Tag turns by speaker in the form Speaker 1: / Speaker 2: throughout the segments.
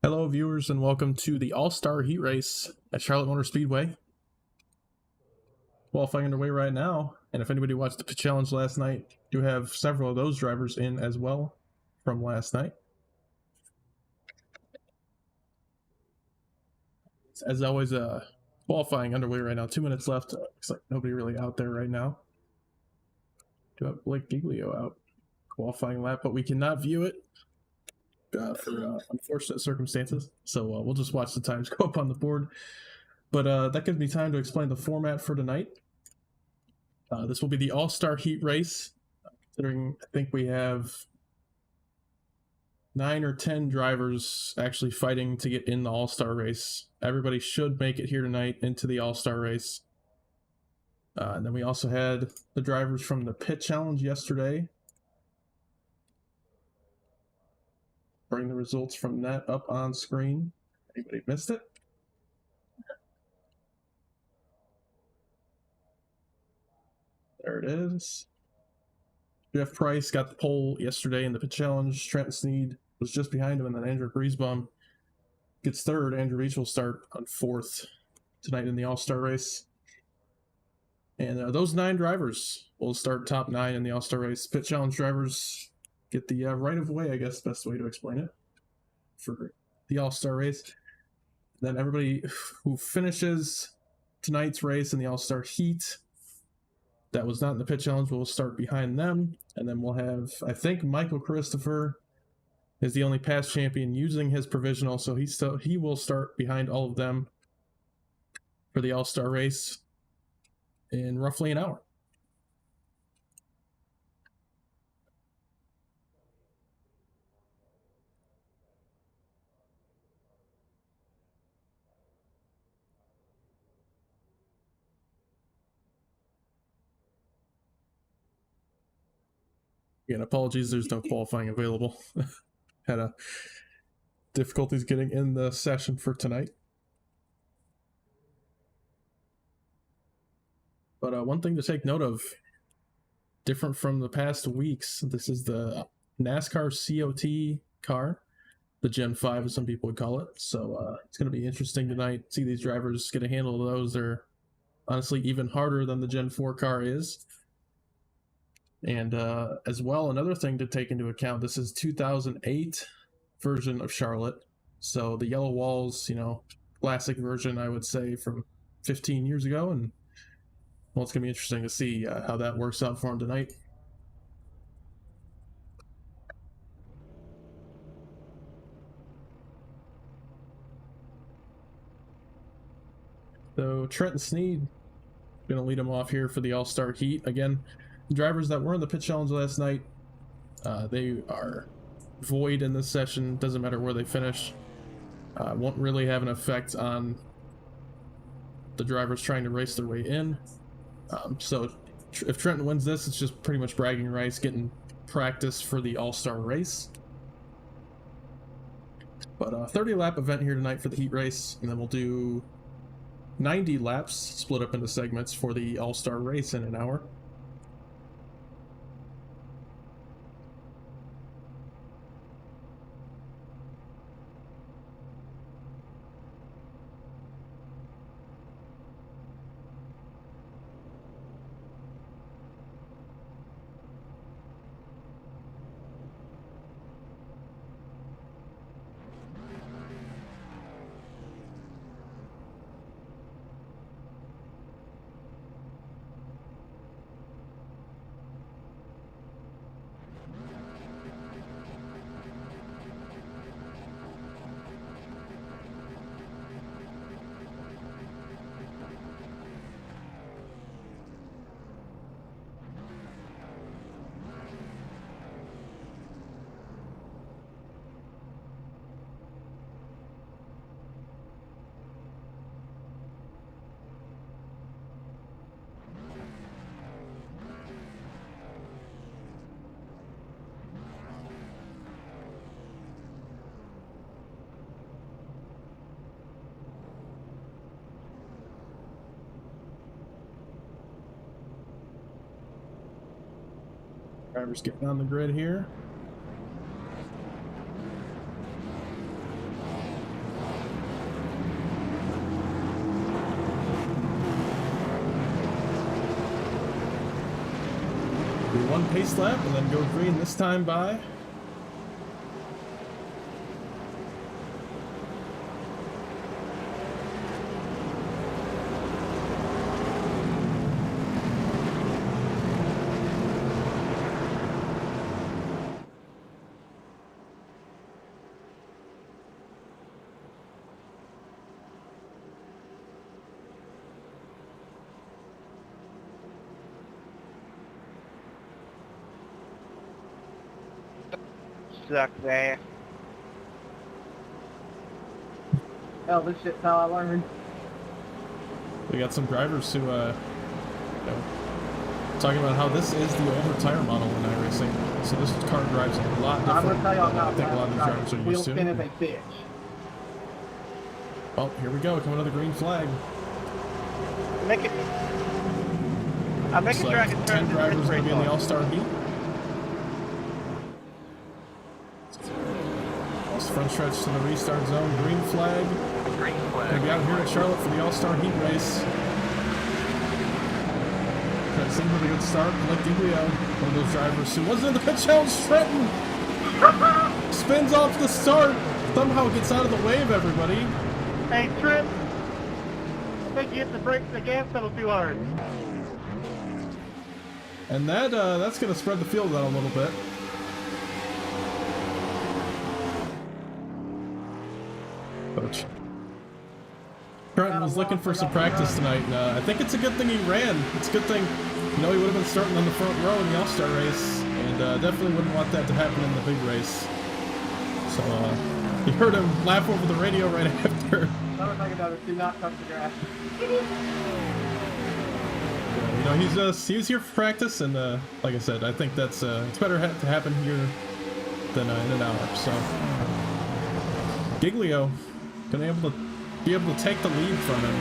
Speaker 1: Hello, viewers, and welcome to the All-Star Heat Race at Charlotte Motor Speedway. Qualifying underway right now, and if anybody watched the challenge last night, you have several of those drivers in as well from last night. As always, qualifying underway right now. 2 minutes left. Looks like nobody really out there right now. Do have Blake Giglio out qualifying lap, but we cannot view it for unfortunate circumstances. So we'll just watch the times go up on the board. But that gives me time to explain the format for tonight. This will be the All-Star Heat Race, considering I think we have 9 or 10 drivers actually fighting to get in the All-Star race. Everybody should make it here tonight into the All-Star race. And then we also had the drivers from the pit challenge yesterday. Bring the results from that up on screen. Anybody missed it? There it is. Jeff Price got the pole yesterday in the pit challenge. Trent Sneed was just behind him, and then Andrew Griesbaum gets third. Andrew Reach will start on fourth tonight in the All-Star race. And those 9 drivers will start top 9 in the All-Star race. Pit challenge drivers get the right of way, I guess, best way to explain it, for the All-Star race. Then everybody who finishes tonight's race in the All-Star Heat that was not in the pit challenge will start behind them. And then we'll have, I think, Michael Christopher is the only past champion using his provisional, so he will start behind all of them for the All-Star race in roughly an hour. Again, apologies, there's no qualifying available. Had difficulties getting in the session for tonight. But one thing to take note of, different from the past weeks, this is the NASCAR COT car, the Gen 5 as some people would call it. So it's going to be interesting tonight. See these drivers get a handle of those. They're honestly even harder than the Gen 4 car is. And as well, another thing to take into account, this is 2008 version of Charlotte. So the yellow walls, classic version, I would say, from 15 years ago. And well, it's going to be interesting to see how that works out for him tonight. So Trent Sneed going to lead him off here for the All-Star Heat. Again, the drivers that were in the pit challenge last night, they are void in this session. Doesn't matter where they finish. Won't really have an effect on the drivers trying to race their way in. So if Trenton wins this, it's just pretty much bragging rights, getting practice for the All-Star race. But a 30-lap event here tonight for the heat race, and then we'll do 90 laps split up into segments for the All-Star race in an hour. Drivers getting on the grid here. one pace lap and then go green this time by.
Speaker 2: Suck there.
Speaker 3: Hell, this shit's how I learned.
Speaker 1: We got some drivers who, talking about how this is the older tire model in iRacing. So this car drives a lot different.
Speaker 3: I'm gonna tell y'all
Speaker 1: than
Speaker 3: now.
Speaker 1: I think a lot of these drivers are
Speaker 3: Wheel
Speaker 1: used
Speaker 3: spin is
Speaker 1: to.
Speaker 3: a bitch.
Speaker 1: Oh, here we go. Coming to the green flag.
Speaker 2: I'm making
Speaker 1: Looks
Speaker 2: sure I
Speaker 1: like
Speaker 2: can
Speaker 1: 10
Speaker 2: turn this
Speaker 1: drivers going to be in the
Speaker 2: off.
Speaker 1: All-Star heat. This front stretch to the restart zone. Green flag.
Speaker 4: Green flag.
Speaker 1: Going to be out here at Charlotte for the All-Star heat race. That seemed like a good start. Blake Giglio, one of those drivers who wasn't in the pit challenge. Trenton spins off the start. Somehow gets out of the way of everybody.
Speaker 2: Hey, Trent. I think you hit the gas pedal too hard.
Speaker 1: And that's going to spread the field out a little bit. Coach. Trenton was looking for some practice tonight, and I think it's a good thing he ran. It's a good thing, you know, he would have been starting on the front row in the All-Star race, and definitely wouldn't want that to happen in the big race. So, you heard him laugh over the radio right after.
Speaker 3: Another thing about it, do not touch the grass.
Speaker 1: You know, he was here for practice, and like I said, I think that's it's better to happen here than in an hour. So, Giglio gonna be able to take the lead from him.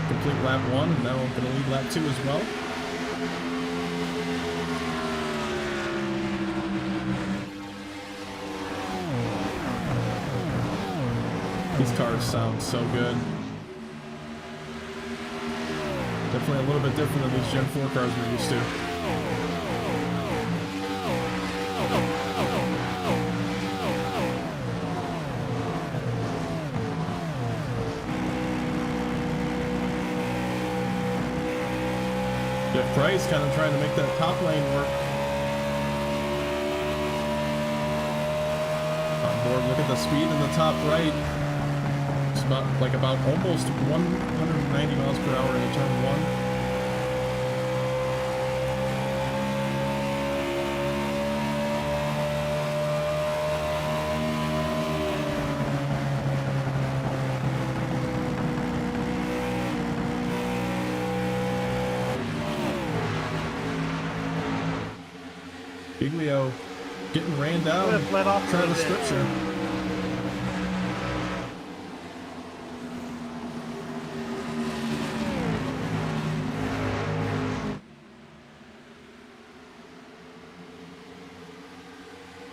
Speaker 1: Complete lap 1, and now gonna lead lap 2 as well. These cars sound so good. Definitely a little bit different than these Gen 4 cars we're used to. Jeff Price kind of trying to make that top lane work. On board, look at the speed in the top right. It's about almost 190 miles per hour in turn 1. Giglio getting ran down.
Speaker 2: Let off
Speaker 1: Travis Scripture.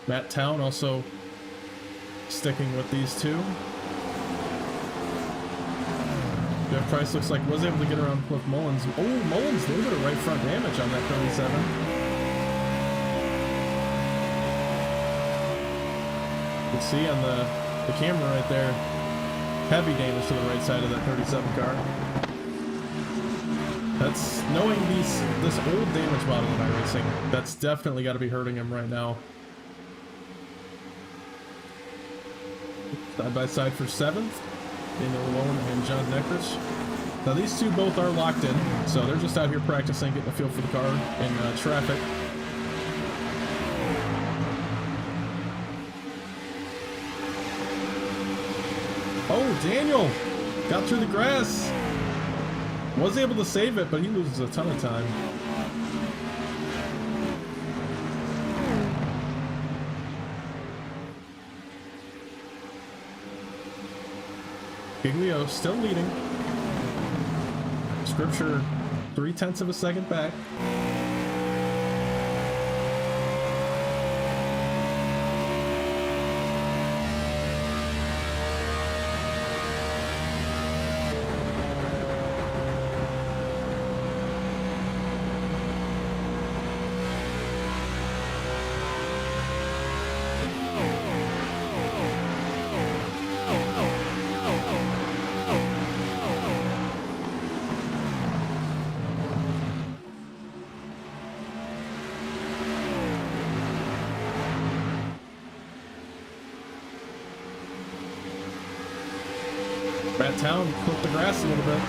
Speaker 1: Matt Town also sticking with these two. Jeff Price looks like was able to get around Cliff Mullins. Oh, Mullins, a little bit of right front damage on that 37. You can see on the camera right there, heavy damage to the right side of that 37 car. That's knowing this old damage model in iRacing, that's definitely got to be hurting him right now. Side by side for 7th, Daniel Malone and John Neckers. Now these two both are locked in, so they're just out here practicing, getting a feel for the car in traffic. Oh, Daniel got through the grass. Was able to save it, but he loses a ton of time. Giglio still leading. Scripture 0.3 of a second back. Rat Town clipped the grass a little bit.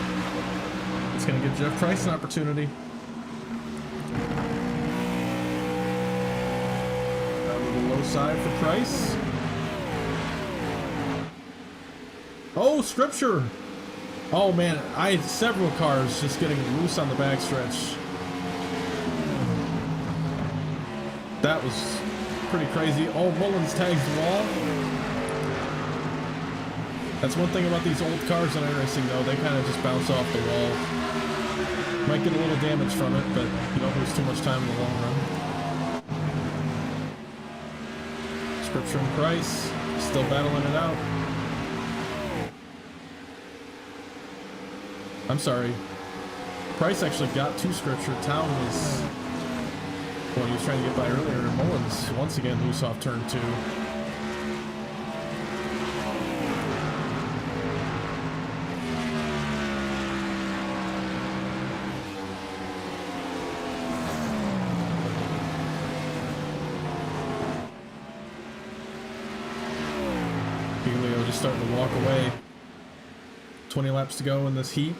Speaker 1: It's going to give Jeff Price an opportunity. A little low side for Price. Oh, Scripture! Oh man, I had several cars just getting loose on the backstretch. That was pretty crazy. Oh, Mullins tags the wall. That's one thing about these old cars in iRacing though, they kind of just bounce off the wall. Might get a little damage from it, but you don't lose too much time in the long run. Scripture and Price, still battling it out. I'm sorry. Price actually got to Scripture. Town was... well, he was trying to get by earlier. Mullins, once again, loose off turn 2. Giglio just starting to walk away. 20 laps to go in this heat.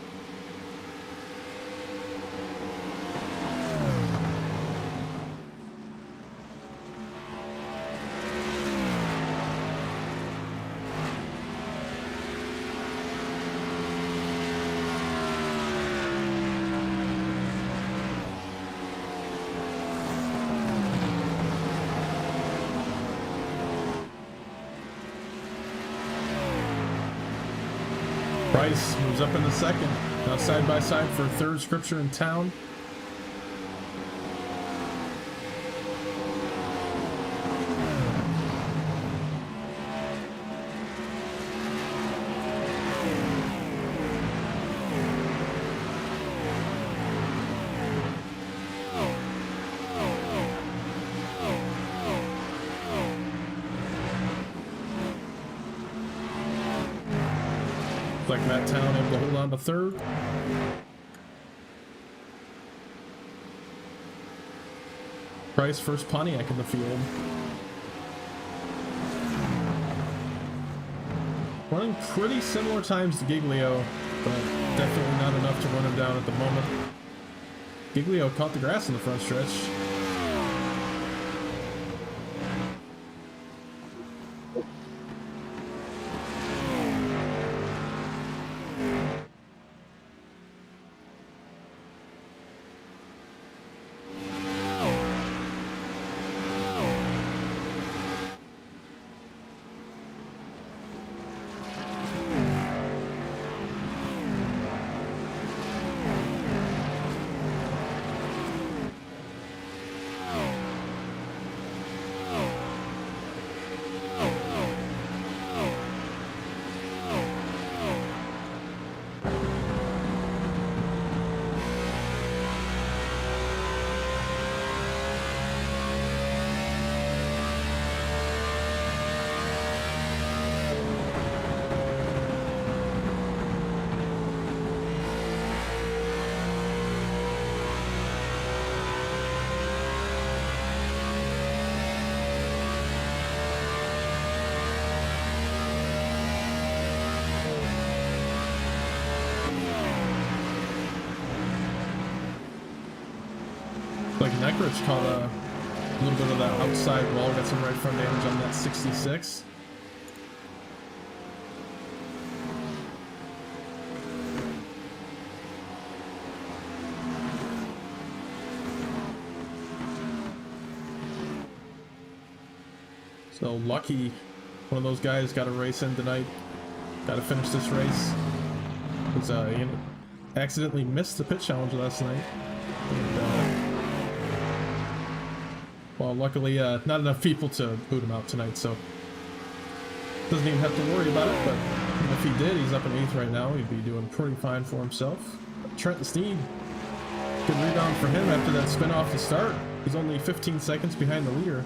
Speaker 1: Price moves up in the second. Now side by side for third, Scripture in Town. Like Matt Town able to hold on to third. Price first Pontiac in the field. Running pretty similar times to Giglio, but definitely not enough to run him down at the moment. Giglio caught the grass in the front stretch. Like Neckrich caught a little bit of that outside wall, got some right front damage on that 66. So Lucky, one of those guys, got a race in tonight. Got to finish this race. Was he accidentally missed the pit challenge last night. And, well, luckily, not enough people to boot him out tonight, so doesn't even have to worry about it. But if he did, he's up in 8th right now. He'd be doing pretty fine for himself. Trenton Sneed, good rebound for him after that spin off the start. He's only 15 seconds behind the leader.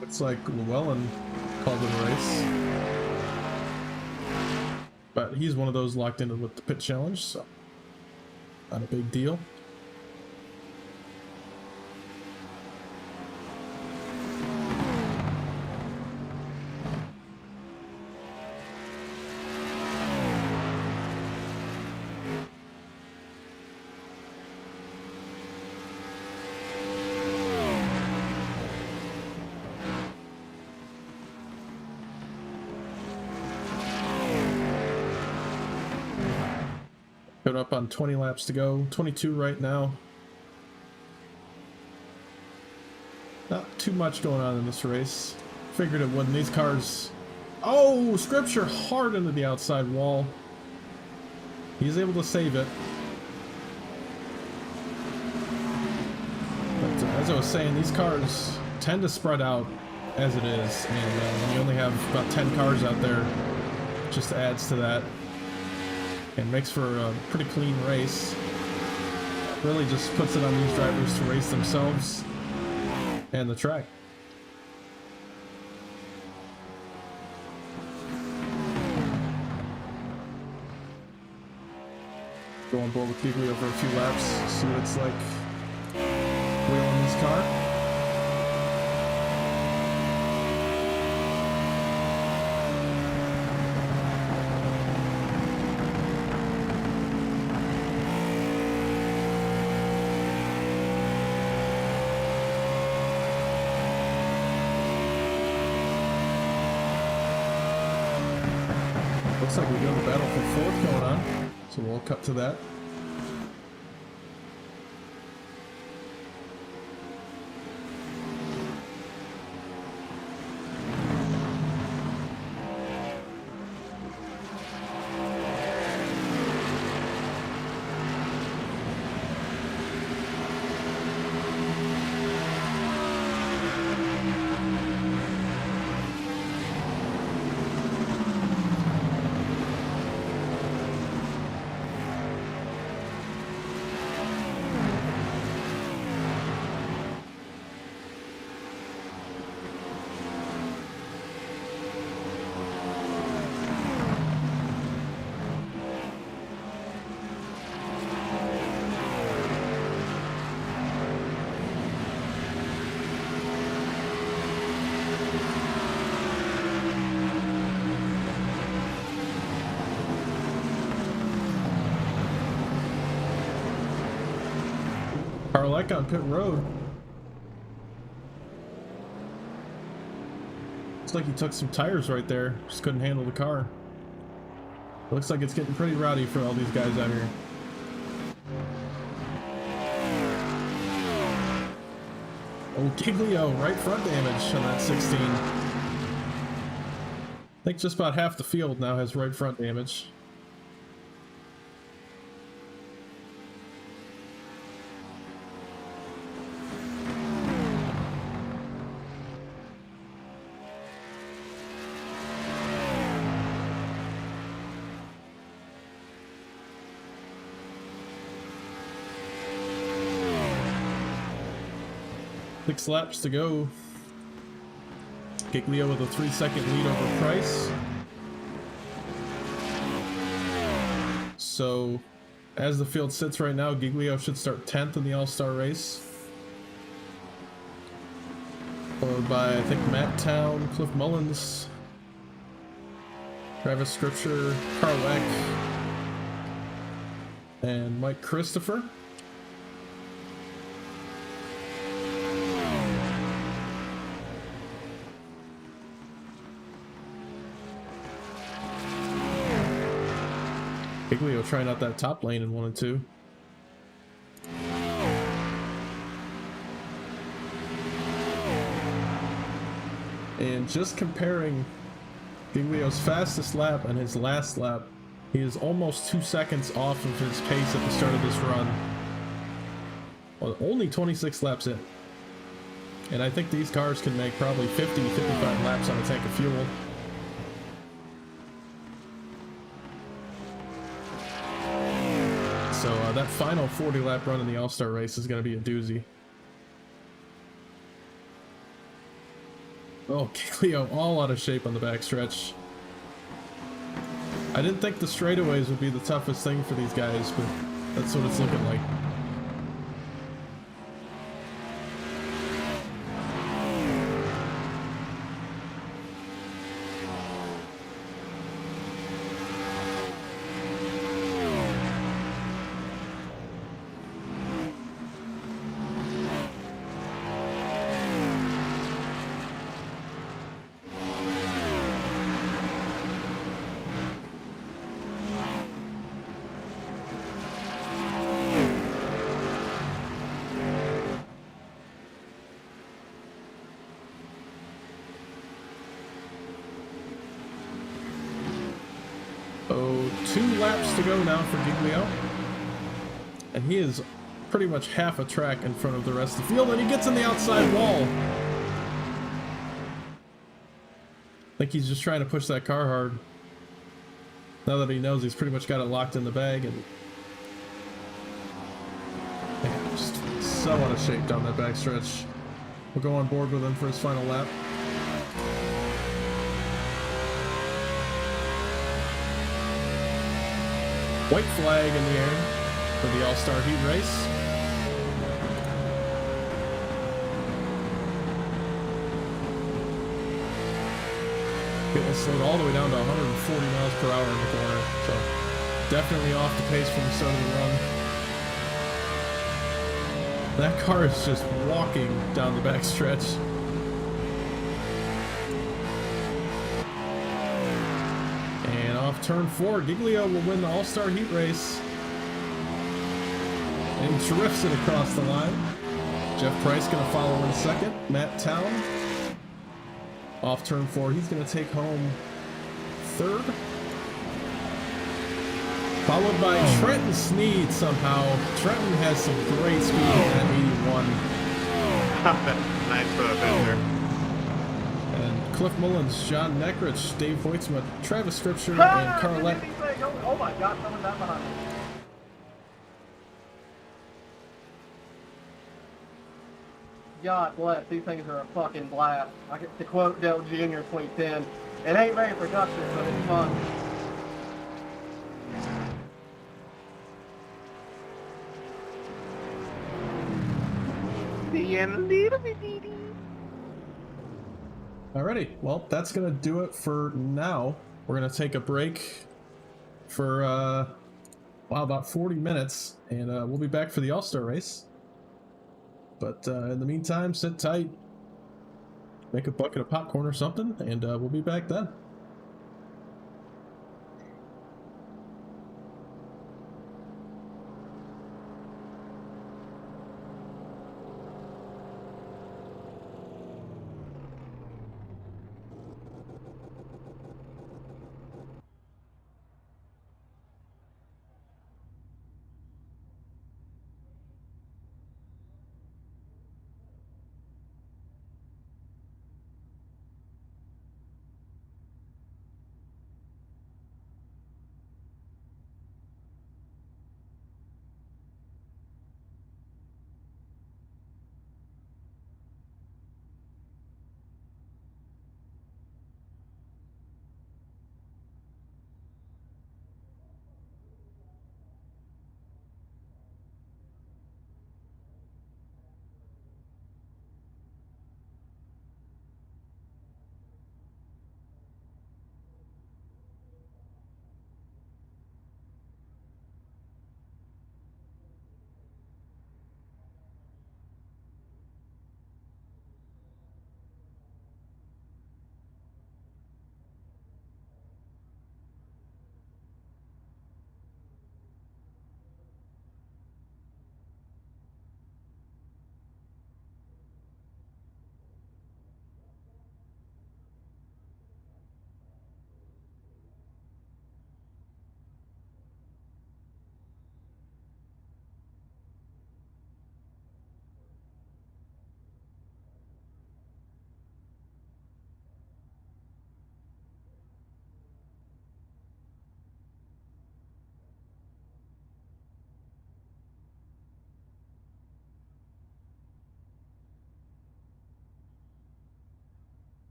Speaker 1: Looks like Llewellyn called it a race. But he's one of those locked in with the pit challenge, so not a big deal. Coming up on 20 laps to go. 22 right now. Not too much going on in this race. Figured it wouldn't. These cars... Oh! Scripture hard into the outside wall. He's able to save it. But as I was saying, these cars tend to spread out as it is. And when you only have about 10 cars out there, it just adds to that. And makes for a pretty clean race. Really just puts it on these drivers to race themselves and the track. Go on board with Giglio for a few laps, see what it's like wheeling this car. Looks like we got a battle for fourth going on, so we'll cut to that. Carlec on pit road. Looks like he took some tires right there. Just couldn't handle the car. Looks like it's getting pretty rowdy for all these guys out here. Oh, Giglio, right front damage on that 16. I think just about half the field now has right front damage. Six laps to go. Giglio with a 3-second lead over Price. So, as the field sits right now, Giglio should start 10th in the All-Star race. Followed by, I think, Matt Town, Cliff Mullins, Travis Scripture, Carlec, and Mike Christopher. Giglio trying out that top lane in 1 and 2. And just comparing Giglio's fastest lap and his last lap, he is almost 2 seconds off of his pace at the start of this run. Well, only 26 laps in. And I think these cars can make probably 50 to 55 laps on a tank of fuel. So that final 40 lap run in the All-Star race is going to be a doozy. Oh, Giglio all out of shape on the backstretch. I didn't think the straightaways would be the toughest thing for these guys, but that's what it's looking like. laps to go now for Giglio. And he is pretty much half a track in front of the rest of the field, and he gets in the outside wall. I think he's just trying to push that car hard. Now that he knows he's pretty much got it locked in the bag, and man, just so out of shape down that backstretch. We'll go on board with him for his final lap. White flag in the air for the All-Star Heat Race. Getting slowed all the way down to 140 miles per hour in the corner, so definitely off the pace from the start of the run. That car is just walking down the backstretch. And off turn 4, Giglio will win the All-Star Heat Race. And he drifts it across the line. Jeff Price going to follow in second. Matt Town off turn 4. He's going to take home third. Followed by Trenton Sneed somehow. Trenton has some great speed in that 81.
Speaker 4: Nice for the fender.
Speaker 1: And Cliff Mullins, John Neckrich, Dave Hoytsma, Travis Scripture, and Carlette.
Speaker 3: Oh my god, someone's out behind me. God bless, these things are a fucking blast. I get to quote Dale Jr. 2010. It ain't very productive, but it's fun.
Speaker 1: Alrighty, well, that's gonna do it for now. We're gonna take a break for about 40 minutes, and we'll be back for the All-Star race. But in the meantime, sit tight, make a bucket of popcorn or something, and we'll be back then.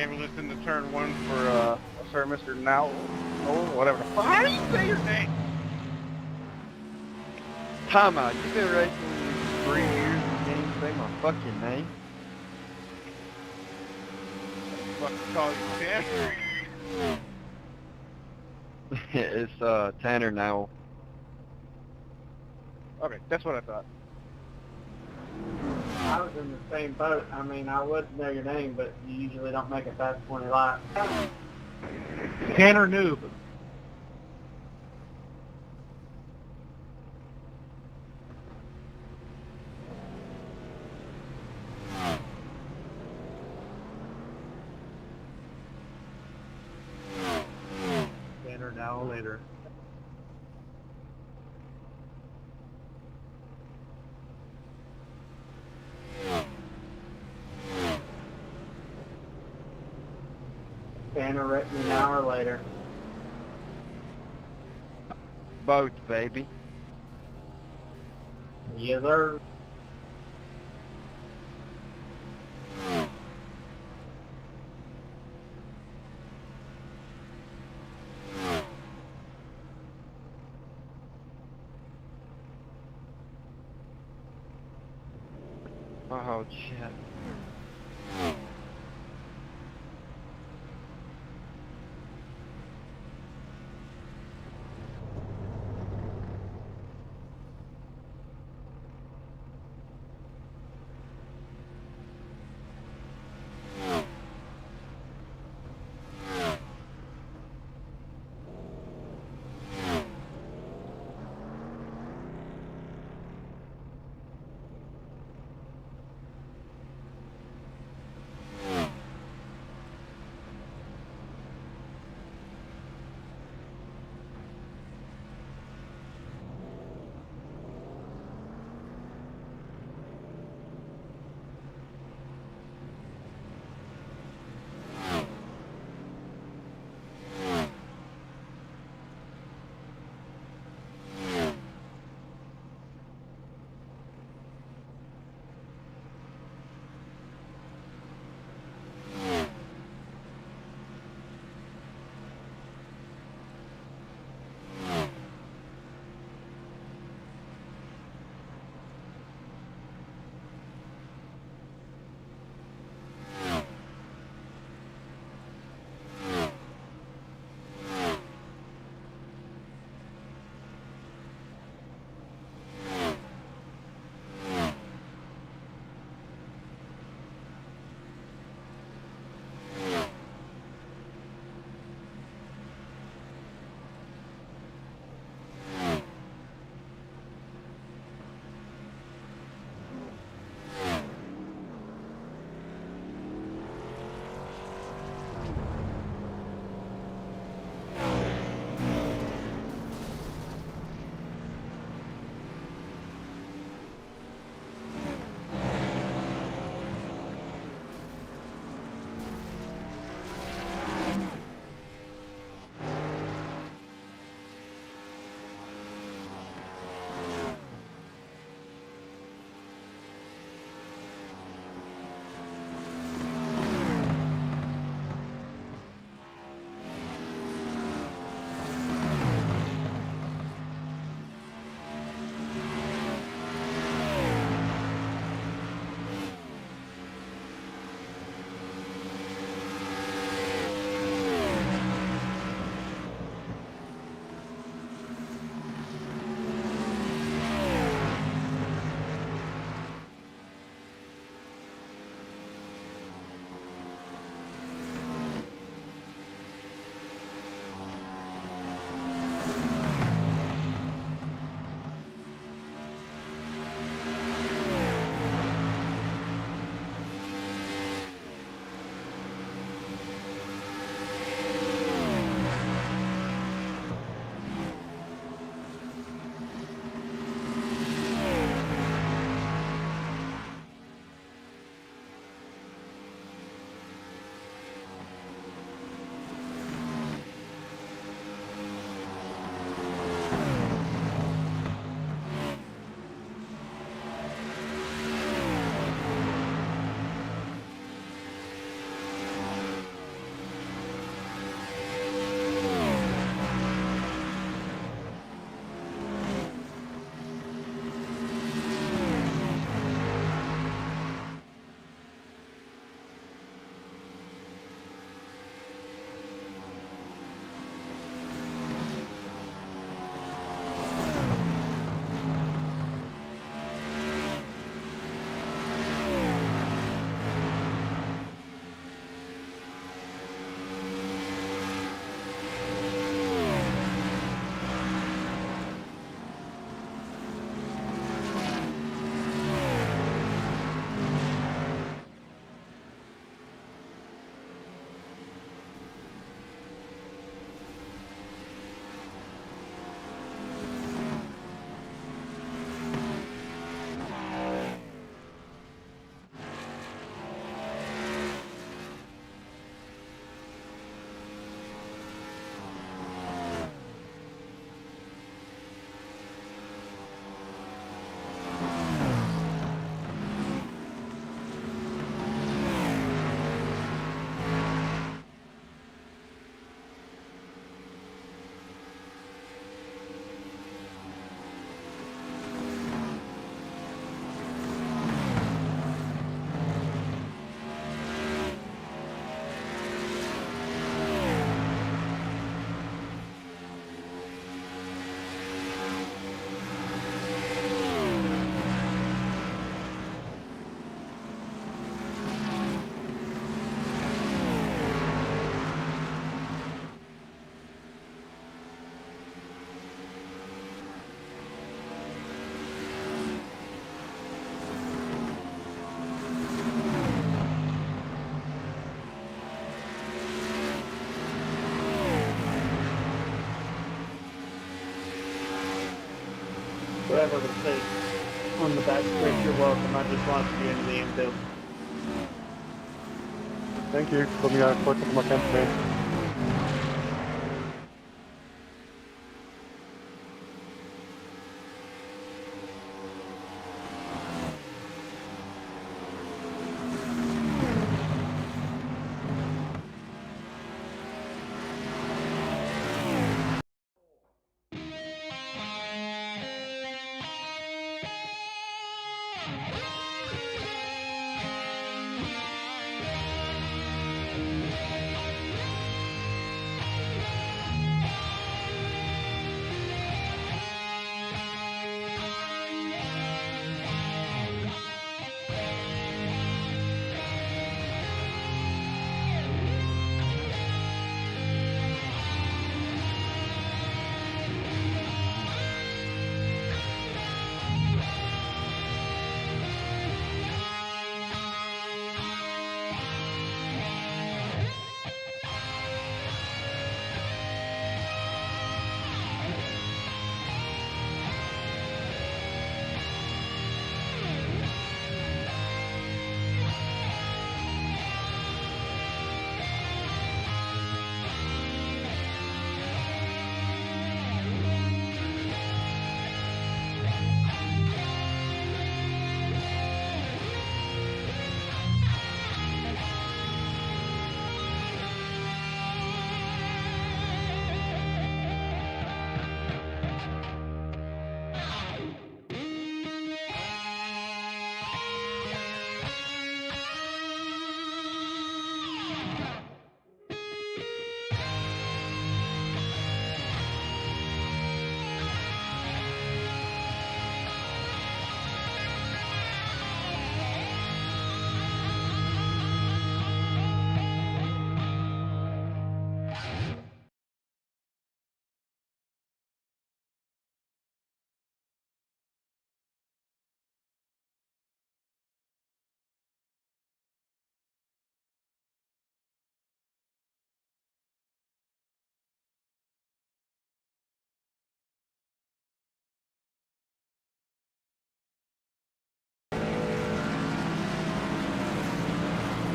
Speaker 2: ambulance in the turn 1 for Sir Mr. Now, or whatever. How do you say your name?
Speaker 4: Time out. You've been racing 3 years and can't even say my fucking name.
Speaker 2: Fucking call you Tanner.
Speaker 4: It's Tanner now.
Speaker 2: Okay, that's what I thought.
Speaker 3: I was in the same boat. I mean, I would know your name, but you usually don't make it past 20 laps.
Speaker 2: Tanner Noob.
Speaker 5: Banner now or later.
Speaker 3: Banner written an hour later.
Speaker 4: Both, baby.
Speaker 3: Yes, sir.
Speaker 4: Oh, shit.
Speaker 5: driver to say on the back stretch, you're welcome. I just launched you into the infield.
Speaker 6: Thank you. Put me on quick with my campaign.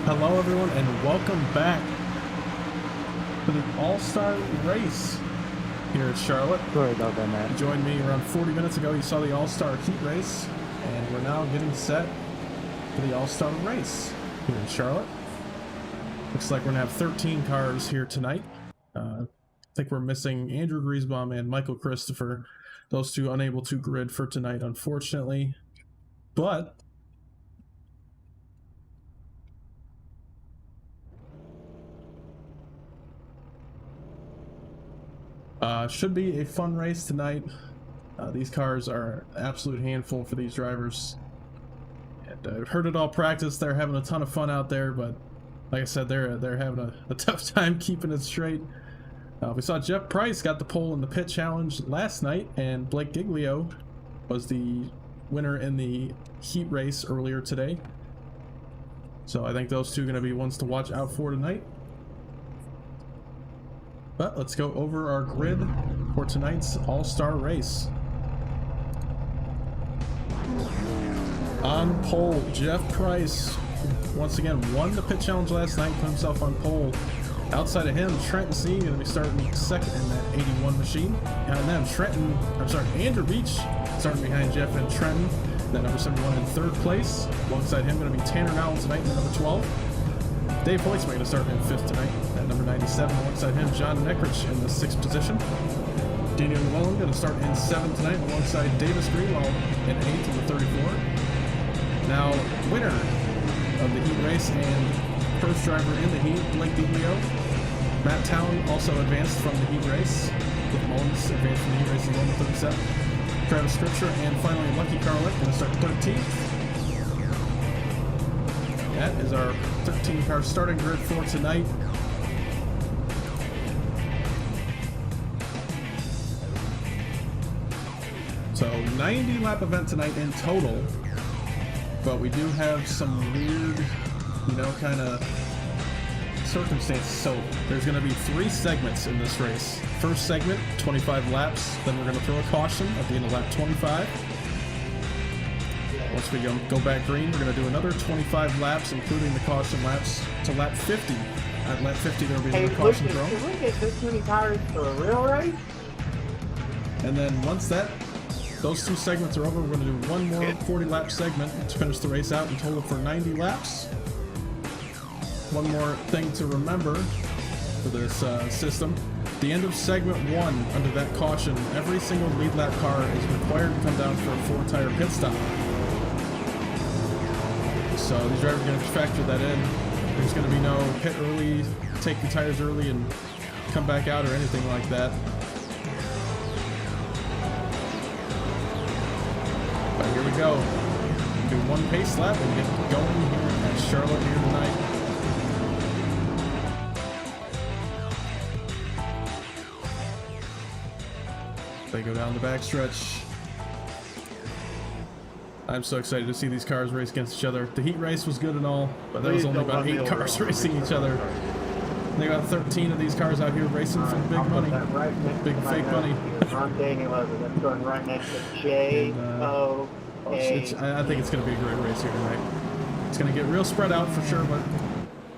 Speaker 1: Hello everyone and welcome back to the All-Star Race here at Charlotte.
Speaker 6: Sorry about that, Matt.
Speaker 1: You joined me around 40 minutes ago. You saw the All-Star Heat Race, and we're now getting set for the All-Star Race here in Charlotte. Looks like we're gonna have 13 cars here tonight. I think we're missing Andrew Griesbaum and Michael Christopher. Those two unable to grid for tonight, unfortunately. But should be a fun race tonight. These cars are an absolute handful for these drivers. And I've heard it all practice. They're having a ton of fun out there, but like I said, they're having a tough time keeping it straight. We saw Jeff Price got the pole in the pit challenge last night, and Blake Giglio was the winner in the heat race earlier today. So I think those two are going to be ones to watch out for tonight. But let's go over our grid for tonight's All-Star Race. On pole, Jeff Price once again won the pit challenge last night, put himself on pole. Outside of him, Trenton C going to be starting second in that 81 machine. And then Andrew Beach starting behind Jeff and Trenton. Then number 71 in third place. Alongside him going to be Tanner Nowell tonight in number 12. Dave Hoytsman going to start in 5th tonight at number 97. Alongside him, John Neckrich in the 6th position. Daniel Llewellyn going to start in 7th tonight alongside Davis Greenwald in 8th in the 34. Now, winner of the heat race and first driver in the heat, Blake Giglio. Matt Town also advanced from the heat race, with Mullins advanced from the heat race as well in the 37th. Travis Scripture, and finally Lucky Carlick going to start 13th. That is our 13-car starting grid for tonight. So 90-lap event tonight in total, but we do have some weird, kind of circumstances. So there's going to be 3 segments in this race. First segment, 25 laps, then we're going to throw a caution at the end of lap 25. once we go back green, we're going to do another 25 laps, including the caution laps, to lap 50. At lap 50, there will be another caution throw.
Speaker 5: Can we get this many tires for a real race?
Speaker 1: And then once those two segments are over, we're going to do one more 40-lap segment to finish the race out and total for 90 laps. One more thing to remember for this system. At the end of segment 1, under that caution, every single lead lap car is required to come down for a 4-tire pit stop. So these drivers are going to factor that in. There's going to be no pit early, take the tires early and come back out or anything like that. But here we go. Do one pace lap and get going here at Charlotte here tonight. They go down the backstretch. I'm so excited to see these cars race against each other. The heat race was good and all, but there was only about 8 cars racing each other. They got 13 of these cars out here racing for big money. Big fake money.
Speaker 5: I'm Daniel Evans. I'm going right next to J-O.
Speaker 1: I think it's going to be a great race here tonight. It's going to get real spread out for sure, but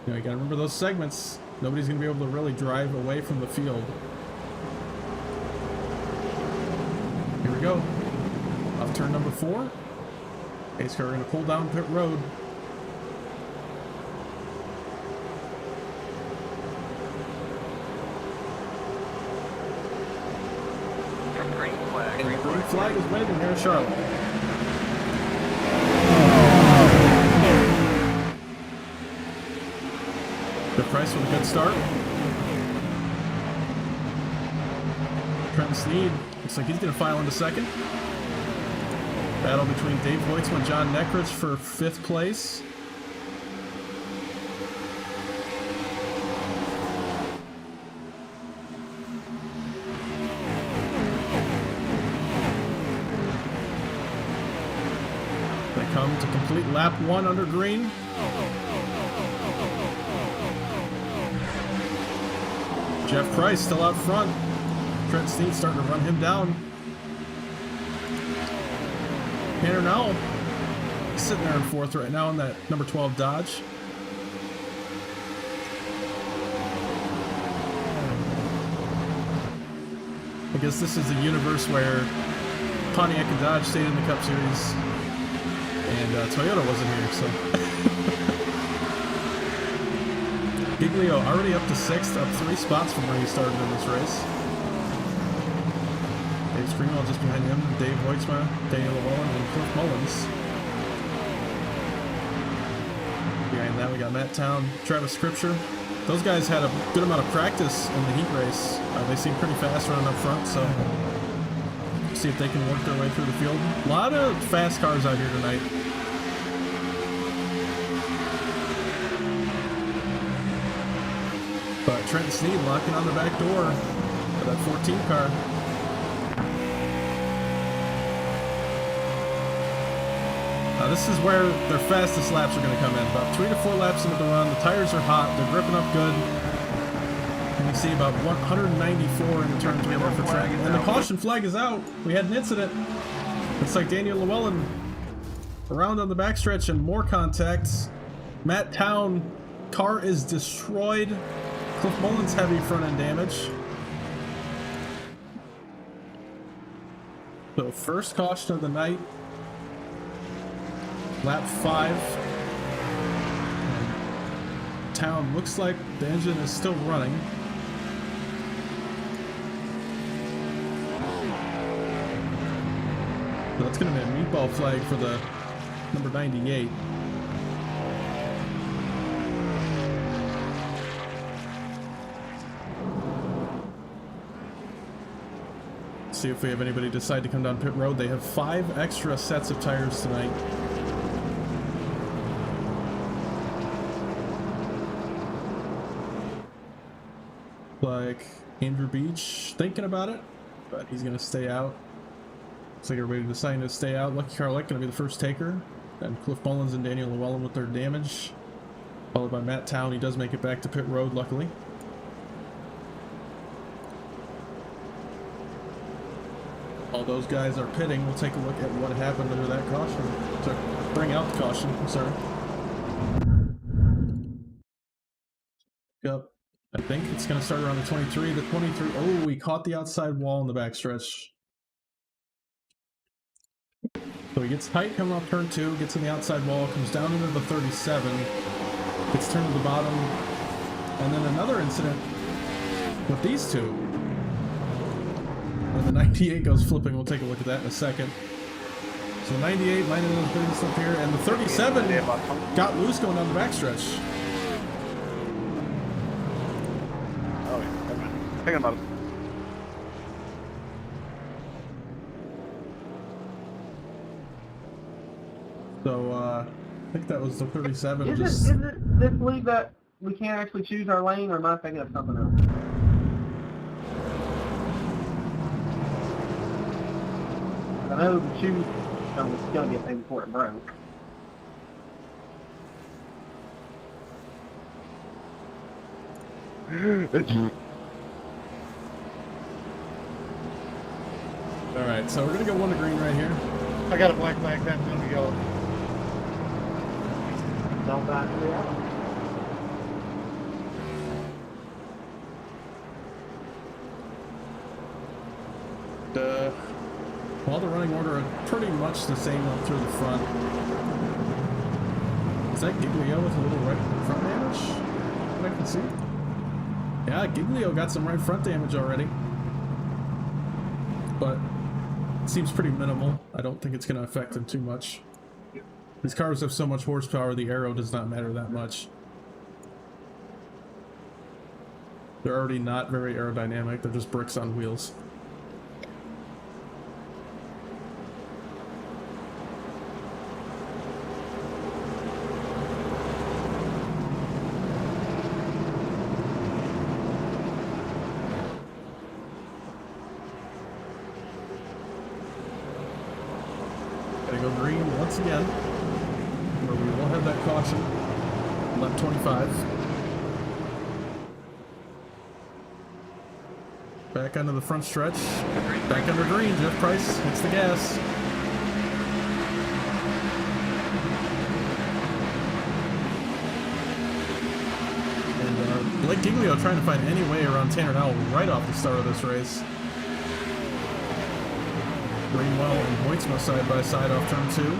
Speaker 1: you got to remember those segments. Nobody's going to be able to really drive away from the field. Here we go. Off turn number 4. Pace car going to pull down pit road. And the green flag is waving here in Charlotte. The Price with a good start. Trent Sneed looks like he's going to file into second. Battle between Dave Voitzman and John Neckrich for 5th place. They come to complete lap 1 under green. Jeff Price still out front. Trent Sneed starting to run him down. Tanner now sitting there in 4th right now in that number 12 Dodge. I guess this is a universe where Pontiac and Dodge stayed in the Cup Series and Toyota wasn't here, so. Giglio already up to 6th, up 3 spots from where he started in this race. Dave Screamwell just behind him, Dave Voitzma, Daniel Llewellyn, and Cliff Mullins. Behind that we got Matt Town, Travis Scripture. Those guys had a good amount of practice in the heat race. They seem pretty fast running up front, so see if they can work their way through the field. A lot of fast cars out here tonight. But Trent Sneed locking on the back door for that 14 car. This is where their fastest laps are going to come in. About 3 to 4 laps into the run. The tires are hot. They're gripping up good. And you see about 194 in the turn 3 for Trent. And the caution flag is out. We had an incident. Looks like Daniel Llewellyn around on the backstretch and more contacts. Matt Town, car is destroyed. Cliff Mullins heavy front end damage. So first caution of the night. Lap 5. Town looks like the engine is still running. So that's going to be a meatball flag for the number 98. See if we have anybody decide to come down pit road. They have 5 extra sets of tires tonight. Like Andrew Beach thinking about it, but he's gonna stay out. Looks like everybody deciding to stay out. Lucky Carlick gonna be the first taker. Then Cliff Mullins and Daniel Llewellyn with their damage, followed by Matt Town. He does make it back to pit road, luckily. while those guys are pitting, we'll take a look at what happened under that caution. To bring out the caution, I'm sorry. Yep. I think it's going to start around the 23. The 23. Oh, we caught the outside wall in the backstretch. So he gets tight coming off turn 2, gets in the outside wall, comes down into the 37, gets turned to the bottom, and then another incident with these two. And the 98 goes flipping. We'll take a look at that in a second. So 98 landed in the business up here, and the 37 got loose going down the backstretch.
Speaker 2: Oh, yeah. Never mind. Thinking about it.
Speaker 1: So, I think that was the 37.
Speaker 3: Is it this league that we can't actually choose our lane, or am I thinking of something else? I know the choose was going to be a thing before it broke.
Speaker 1: Alright, so we're going to go 1 to green right here.
Speaker 5: I got a black flag, that's gonna be yellow.
Speaker 3: Don't back to the other.
Speaker 1: Well, the running order are pretty much the same up through the front. Is that Giglio with a little right front damage? What I can see. Yeah, Giglio got some right front damage already. But it seems pretty minimal. I don't think it's going to affect him too much. These cars have so much horsepower, the aero does not matter that much. They're already not very aerodynamic, they're just bricks on wheels. Go green once again, where we will have that caution. Left 25. Back onto the front stretch. Back under green. Jeff Price hits the gas. And Blake Giglio trying to find any way around Tanner Howell right off the start of this race. Greenwell and Hoytsma side by side off turn 2.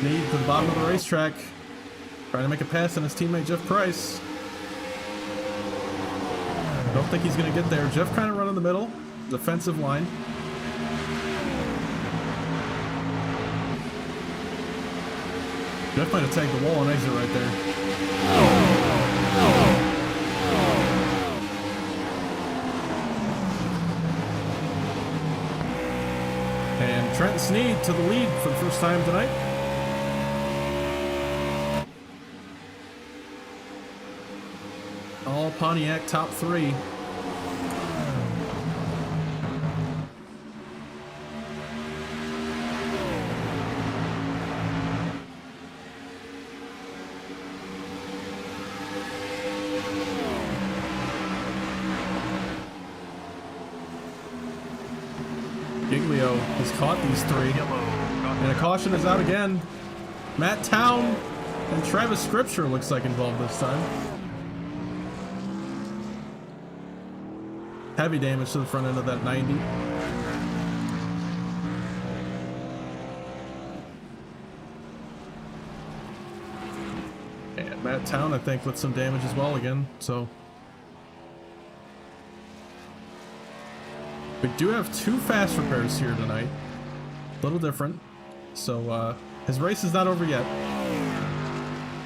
Speaker 1: Need to the bottom of the racetrack. Trying to make a pass on his teammate Jeff Price. Don't think he's going to get there. Jeff kind of run in the middle. Defensive line. Jeff might have tagged the wall and exit right there. And Trent Sneed to the lead for the first time tonight. All Pontiac top 3. Giglio has caught these 3. And a caution is out again. Matt Town and Travis Scripture looks like involved this time. Heavy damage to the front end of that 90. And Matt Town, I think, with some damage as well again, so. We do have 2 fast repairs here tonight. A little different. So, his race is not over yet.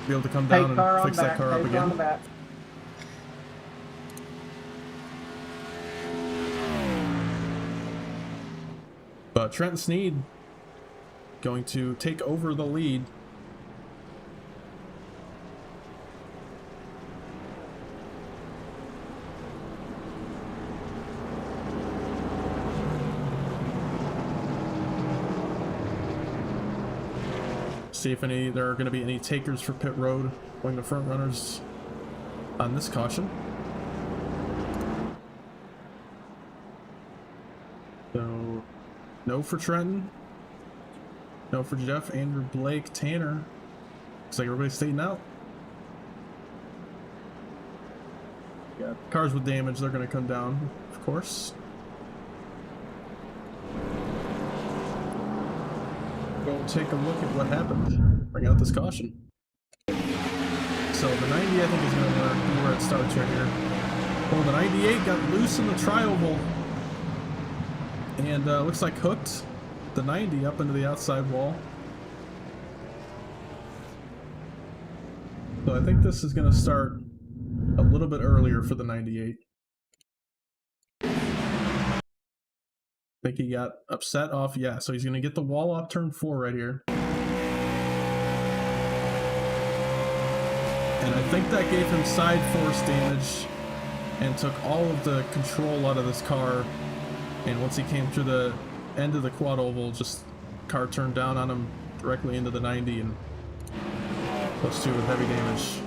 Speaker 1: Be able to come down and fix that car up again. But Trent Sneed going to take over the lead. See if there are going to be any takers for pit road going to front runners on this caution. So, no for Trenton, no for Jeff, Andrew, Blake, Tanner. Looks like everybody's staying out. Got cars with damage, they're going to come down, of course. Go take a look at what happened. Bring out this caution. So the 90, I think, is going to be where it starts right here. Well, the 98 got loose in the tri-oval. And looks like hooked the 90 up into the outside wall. So I think this is going to start a little bit earlier for the 98. I think he got upset off, yeah, so he's going to get the wall off turn 4 right here. And I think that gave him side force damage and took all of the control out of this car. And once he came through the end of the quad oval, just car turned down on him directly into the 90 and +2 with heavy damage.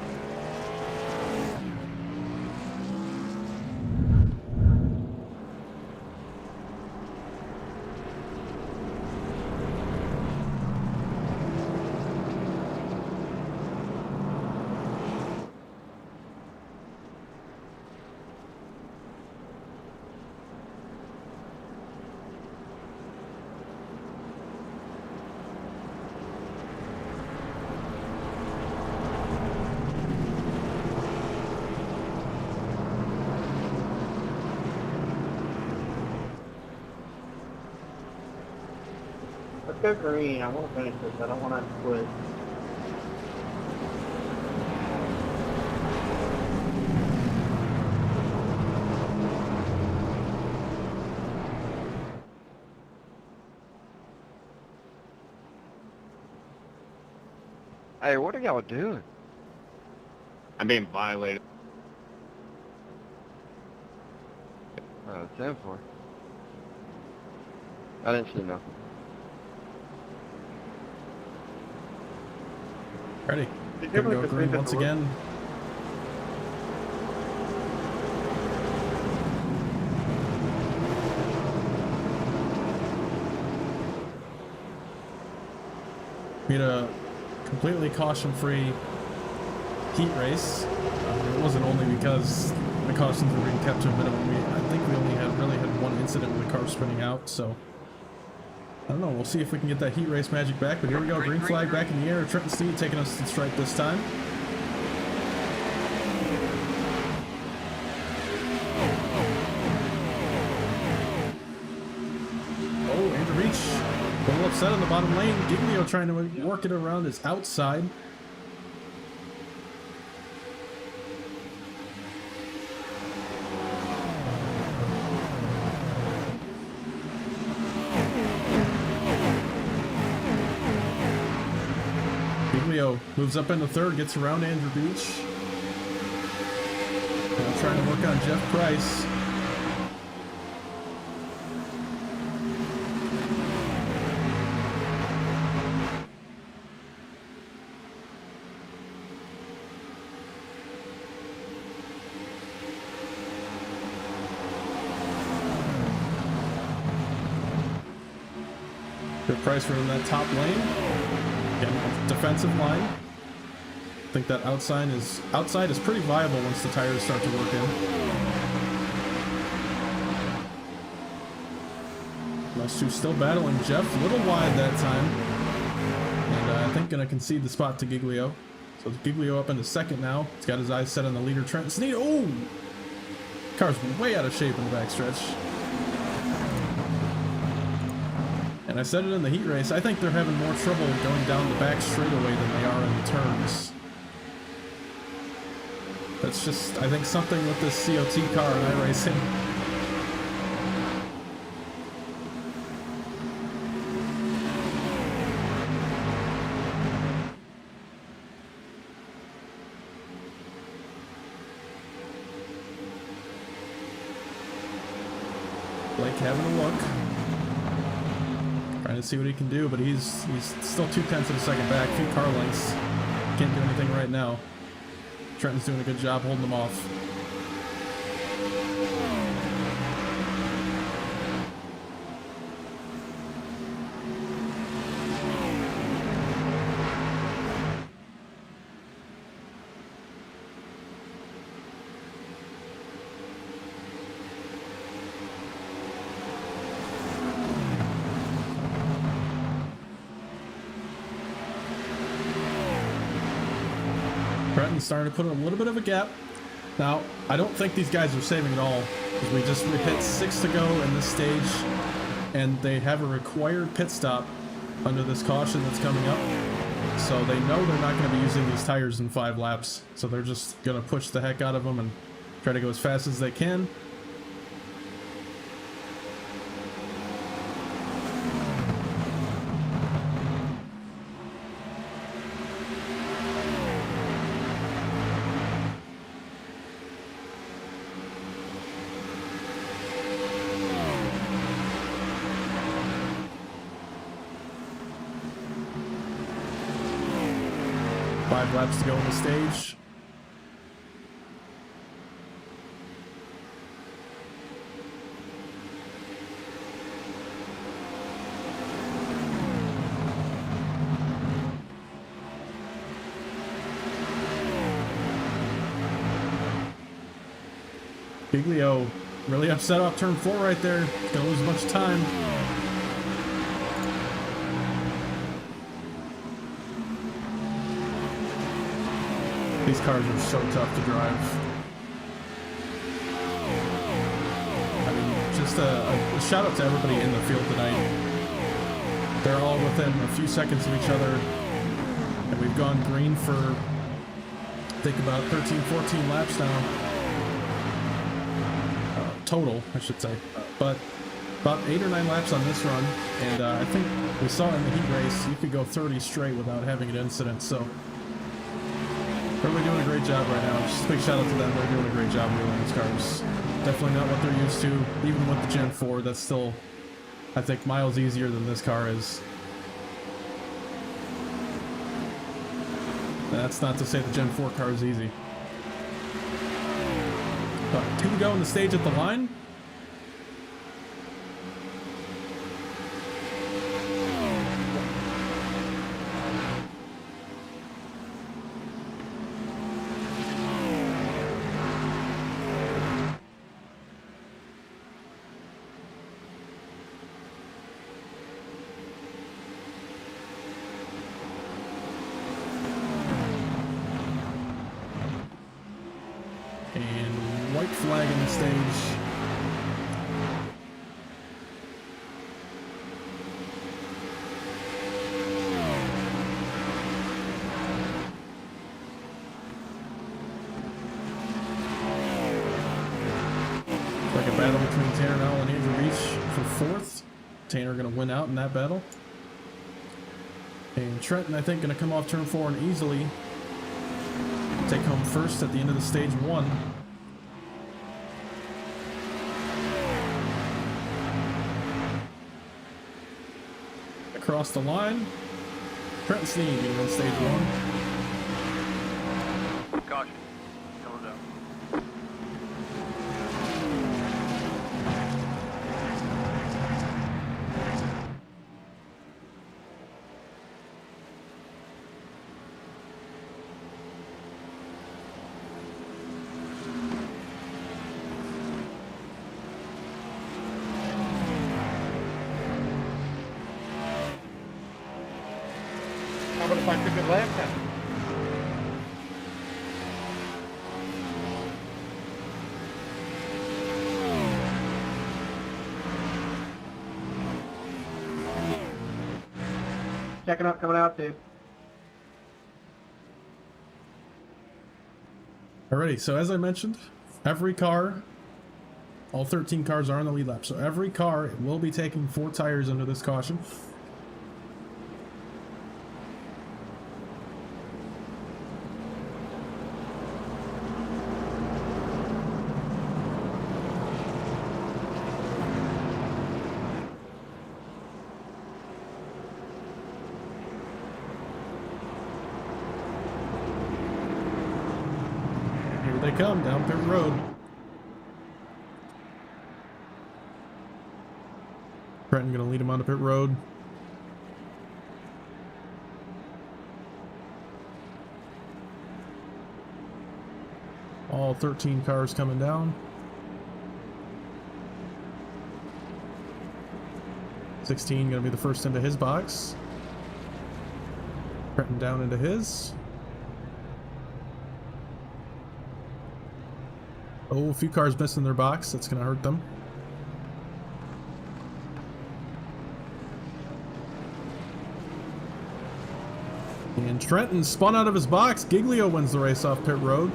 Speaker 5: Let's go green. I won't finish this. I don't want to quit.
Speaker 4: Hey, what are y'all doing?
Speaker 7: I'm being violated.
Speaker 4: Oh, 10-4. I didn't see nothing.
Speaker 1: Ready. Gonna go green once again. We had a completely caution-free heat race. It wasn't only because the cautions were being kept to a minimum. I think we only really had one incident with the car spinning out, so I don't know. We'll see if we can get that heat race magic back. But here we go. Green flag back in the air. Trenton Steed taking us to the stripe this time. Oh, Andrew Beach. A little upset on the bottom lane. Giglio trying to work it around his outside. Giglio moves up into third, gets around Andrew Beach. Trying to work on Jeff Price. Jeff Price from that top lane. Again, defensive line. I think that outside is pretty viable once the tires start to work in. Those two still battling Jeff, a little wide that time. And I think gonna concede the spot to Giglio. So Giglio up into second now. He's got his eyes set on the leader, Trenton Sneed. Oh! Car's way out of shape in the backstretch. And I said it in the heat race, I think they're having more trouble going down the back straightaway than they are in the turns. That's just, I think, something with this COT car in iRacing. Blake having a look. Trying to see what he can do, but he's still 0.2 of a second back, a few car lengths. Can't do anything right now. Trenton's doing a good job holding them off. Trenton's starting to put a little bit of a gap. Now, I don't think these guys are saving at all, because we hit 6 to go in this stage, and they have a required pit stop under this caution that's coming up. So they know they're not going to be using these tires in 5 laps. So they're just going to push the heck out of them and try to go as fast as they can. Laps to go on the stage. Giglio really upset off turn 4 right there. Gonna lose a bunch of time. These cars are so tough to drive. I mean, just a shout out to everybody in the field tonight. They're all within a few seconds of each other. And we've gone green for, I think, about 13, 14 laps now. Total, I should say. But about 8 or 9 laps on this run. And I think we saw in the heat race, you could go 30 straight without having an incident. So really doing a great job right now. Just a big shout out to them. They're doing a great job wheeling these cars. Definitely not what they're used to. Even with the Gen 4, that's still, I think, miles easier than this car is. And that's not to say the Gen 4 car is easy. But 2 to go on the stage at the line. Flag in the stage. Like a battle between Tanner Nowell and Andrew Beach for 4th. Tanner going to win out in that battle. And Trenton, I think, going to come off turn 4 and easily take home 1st at the end of the stage 1. Across the line, Trent Sneed in stage 1.
Speaker 2: Caution. Going down.
Speaker 5: How about if I took a lap time?
Speaker 3: Checking up, coming out, dude.
Speaker 1: Alrighty, so as I mentioned, every car, all 13 cars are on the lead lap. So every car will be taking 4 tires under this caution. they come down pit road. Trenton gonna lead him onto pit road. All 13 cars coming down. 16 gonna be the first into his box. Trenton down into his. Oh, a few cars missing their box. That's gonna hurt them. And Trenton spun out of his box. Giglio wins the race off pit road.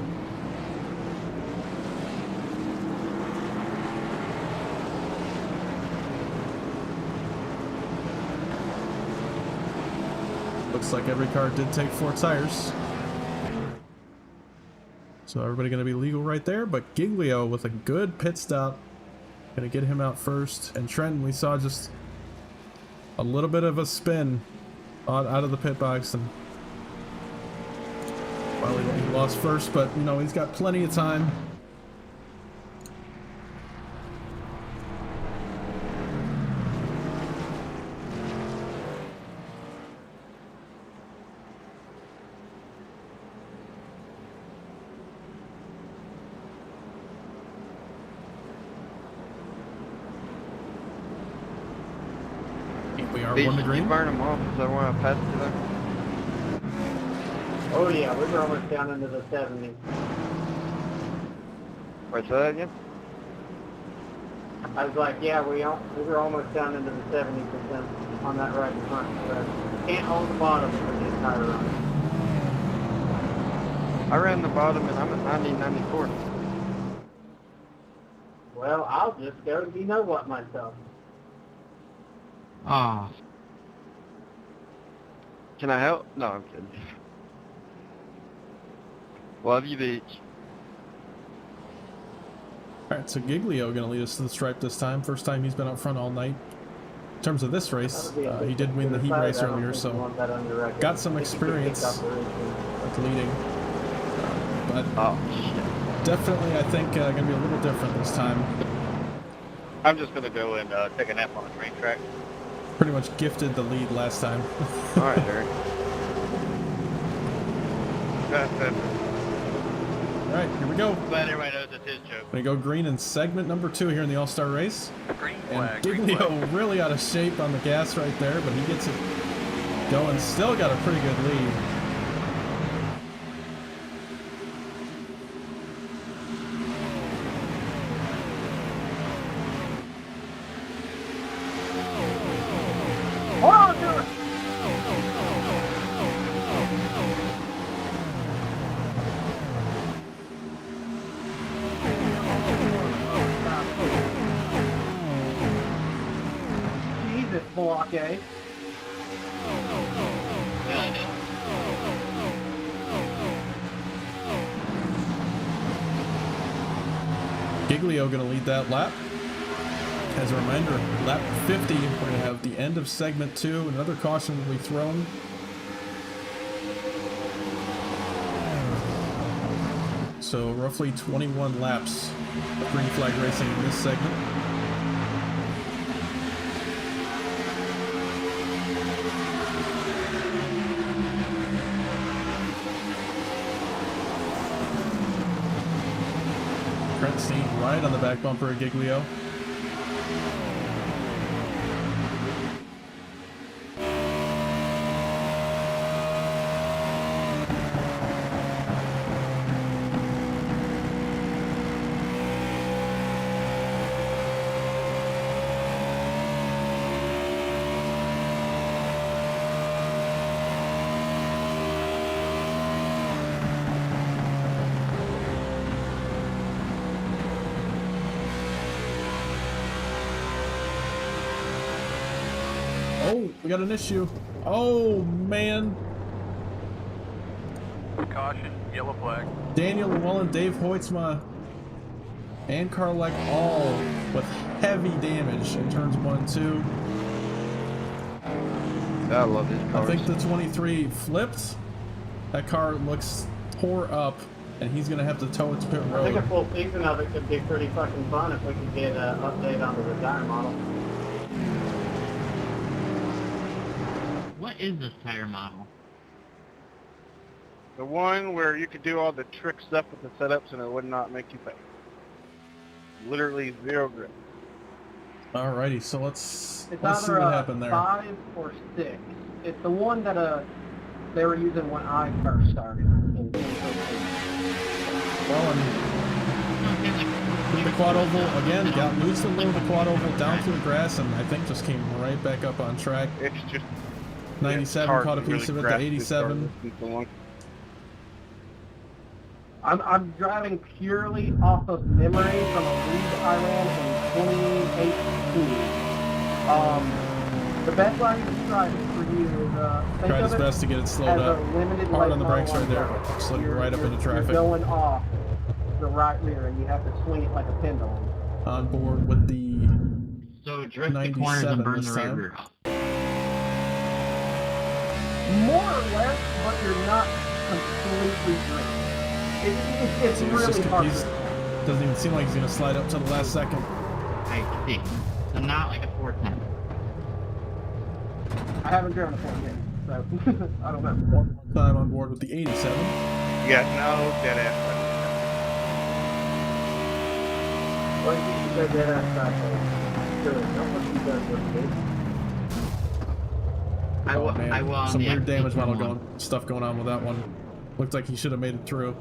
Speaker 1: Looks like every car did take 4 tires. So everybody going to be legal right there, but Giglio with a good pit stop. Going to get him out first. And Trenton, we saw just a little bit of a spin out of the pit box, and well, he lost first, but you know, he's got plenty of time. We are one to green.
Speaker 4: You burn them off because I want to pass to them.
Speaker 5: Oh yeah, we were almost down into the 70s.
Speaker 4: Wait, say that again?
Speaker 5: I was like, yeah, we were almost down into the 70% on that right in front. So can't hold the bottom for the entire run.
Speaker 4: I ran the bottom and I'm at 90-94.
Speaker 5: Well, I'll just go you know what myself.
Speaker 4: Ah. Can I help? No, I'm kidding. Love you, beach.
Speaker 1: Alright, so Giglio going to lead us to the stripe this time. First time he's been out front all night. In terms of this race, he did win the heat race earlier, so got some experience with leading. But definitely, I think, going to be a little different this time.
Speaker 7: I'm just going to go and take a nap on the train track.
Speaker 1: Pretty much gifted the lead last time.
Speaker 4: Alright, Derek.
Speaker 1: Alright, here we go.
Speaker 7: Glad everybody knows it's his joke.
Speaker 1: We go green in segment number 2 here in the All-Star race.
Speaker 2: Green
Speaker 1: And
Speaker 2: flag.
Speaker 1: Giglio really out of shape on the gas right there, but he gets it going. Still got a pretty good lead.
Speaker 3: Hold on to it! Jesus, blockade.
Speaker 1: Giglio going to lead that lap. As a reminder, lap 50, we're going to have the end of segment 2. Another caution will be thrown. So roughly 21 laps of green flag racing in this segment. Trent Sneed right on the back bumper of Giglio. Oh, we got an issue. Oh, man.
Speaker 2: Caution, yellow flag.
Speaker 1: Daniel Llewellyn, Dave Hoytsma, and Carleck all with heavy damage in turns 1 and 2.
Speaker 4: I love these
Speaker 1: I
Speaker 4: cars.
Speaker 1: think the 23 flipped. That car looks tore up. and he's gonna have to tow it to pit
Speaker 5: I think a
Speaker 1: road.
Speaker 5: full season of it could be pretty fucking fun if we could get an update on the tire model.
Speaker 8: What is this tire model?
Speaker 2: The one where you could do all the trick stuff with the setups and it would not make you pay. Literally 0 grip.
Speaker 1: Alrighty, so let's
Speaker 3: It's
Speaker 1: see
Speaker 3: either
Speaker 1: what
Speaker 3: a
Speaker 1: happened there.
Speaker 3: 5 or 6. It's the one that they were using when I first started. In 2013.
Speaker 1: Well, and the quad oval again got loose in the middle of the quad oval down through the grass, and I think just came right back up on track.
Speaker 2: It's just
Speaker 1: 97
Speaker 2: hard
Speaker 1: caught a
Speaker 2: to
Speaker 1: piece
Speaker 2: really
Speaker 1: of it to
Speaker 2: grasp this car
Speaker 1: 87.
Speaker 2: since so long.
Speaker 3: I'm driving purely off of memory from a league I ran in 2018. The best way I can describe it for you is think
Speaker 1: Tried
Speaker 3: of
Speaker 1: his
Speaker 3: it
Speaker 1: best to get it slowed
Speaker 3: as
Speaker 1: up.
Speaker 3: a limited
Speaker 1: Hard
Speaker 3: late
Speaker 1: on the
Speaker 3: model
Speaker 1: brakes right there.
Speaker 3: car.
Speaker 1: Slipped right up into
Speaker 3: You're
Speaker 1: traffic.
Speaker 3: going off the right rear, and you have to swing it like a pendulum.
Speaker 1: On board with the
Speaker 8: So drift the corners
Speaker 1: 97
Speaker 8: and burn
Speaker 1: this
Speaker 8: the right
Speaker 1: time.
Speaker 8: rear off.
Speaker 3: More or less, but you're not completely drift. It's
Speaker 1: So he's
Speaker 3: really
Speaker 1: just-
Speaker 3: hard.
Speaker 1: he's- doesn't even seem like he's gonna slide up to the last second.
Speaker 8: I see. So not like a 410.
Speaker 3: I haven't driven a 410, so I don't know.
Speaker 1: One more time on board with the 87.
Speaker 2: Yeah, no dead ass.
Speaker 5: What do you think that outside? Sure, don't let you guys look good.
Speaker 1: Oh, man.
Speaker 8: I will on
Speaker 1: Some
Speaker 8: the
Speaker 1: weird damage model
Speaker 8: XT1.
Speaker 1: stuff going on with that one. Looked like he should have made it through.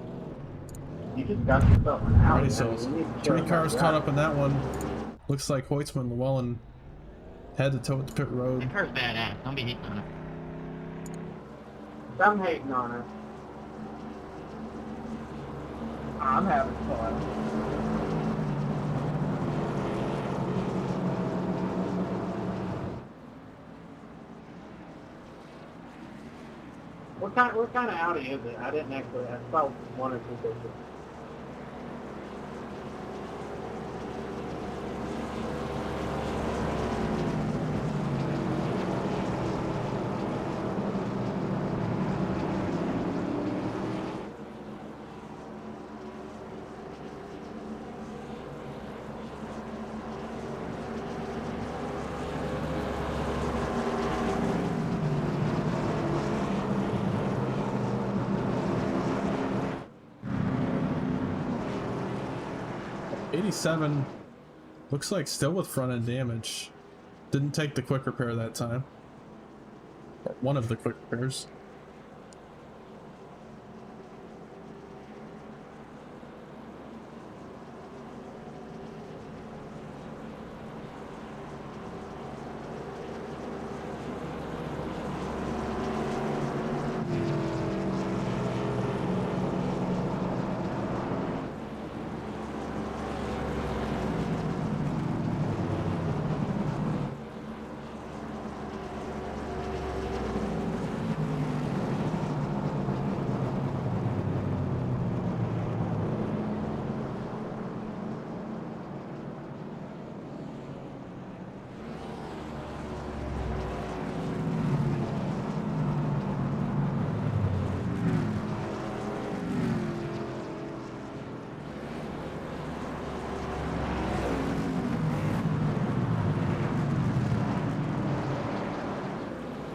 Speaker 5: You just got yourself an out.
Speaker 1: Alrighty, so three cars caught up in that one. Looks like Hoytsman Llewellyn had to tow it to pit road.
Speaker 8: That car's badass. Don't be hating on it.
Speaker 5: I'm hating on her.
Speaker 3: I'm having fun.
Speaker 5: What kind of Audi is it? I didn't actually. I saw one or two pictures.
Speaker 1: '87 looks like still with front end damage. Didn't take the quick repair that time. Or one of the quick repairs.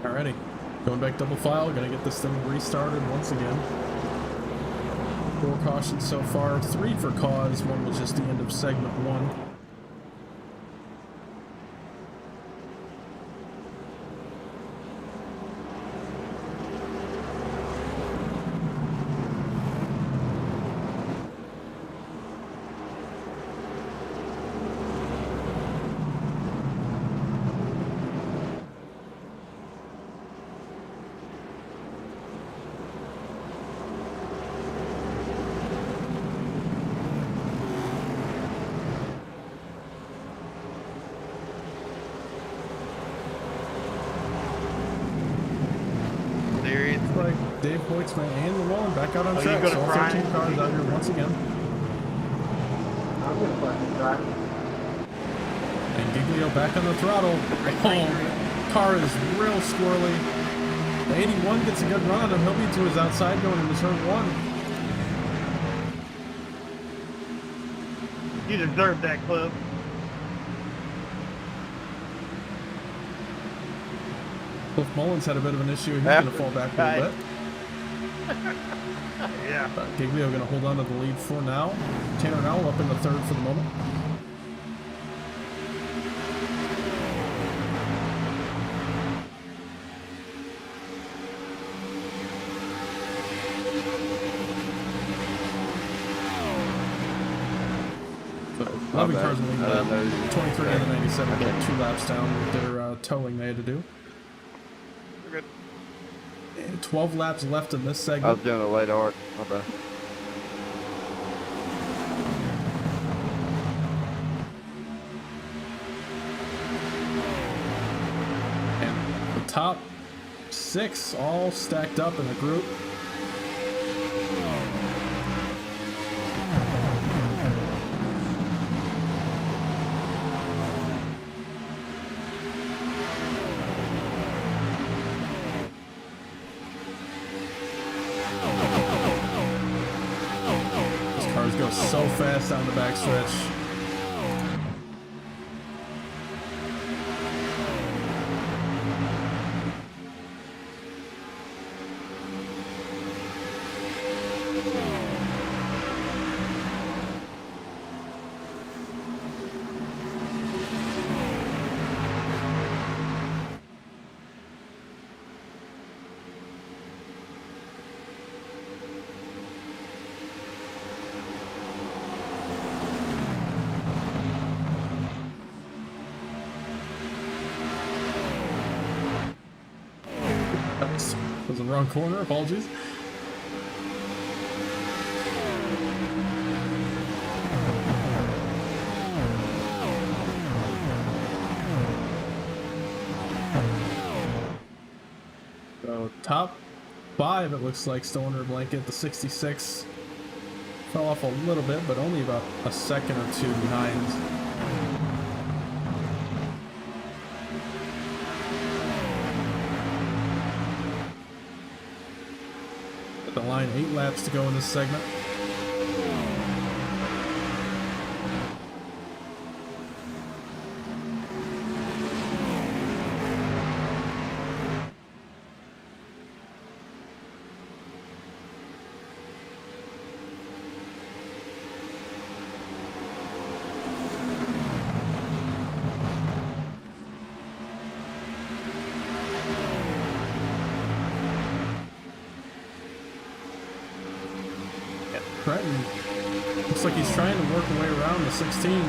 Speaker 1: Alrighty, going back double file, gonna get this thing restarted once again. 4 cautions so far, 3 for cause, 1 was just the end of segment 1.
Speaker 8: Seriously?
Speaker 1: Like Dave Hoytsman and Llewellyn back out on
Speaker 2: you
Speaker 1: track,
Speaker 2: gonna
Speaker 1: so all
Speaker 2: cry?
Speaker 1: 13 cars out here once again.
Speaker 5: I'm gonna fucking try.
Speaker 1: And Giglio back on the throttle. Oh, car is real squirrely. The 81 gets a good run on him. He'll be to his outside going into turn 1.
Speaker 2: You deserve that, Cliff.
Speaker 1: Cliff Mullins had a bit of an issue. He's going to fall back a little bit.
Speaker 2: Yeah.
Speaker 1: Giglio going to hold on to the lead for now. Tanner Nowell up in the third for the moment. So 11 cars in the lead. 23 and the 97 got 2 laps down with their towing they had to do.
Speaker 2: We're good.
Speaker 1: And 12 laps left in this
Speaker 4: I was
Speaker 1: segment.
Speaker 4: doing a late arc. My bad.
Speaker 1: And the top 6 all stacked up in a group. These cars go so fast down the backstretch. That was the wrong corner, apologies. So top 5 it looks like still under a blanket. The 66 fell off a little bit, but only about a second or 2 behind. At the line, 8 laps to go in this segment. Trenton looks like he's trying to work a way around the 16.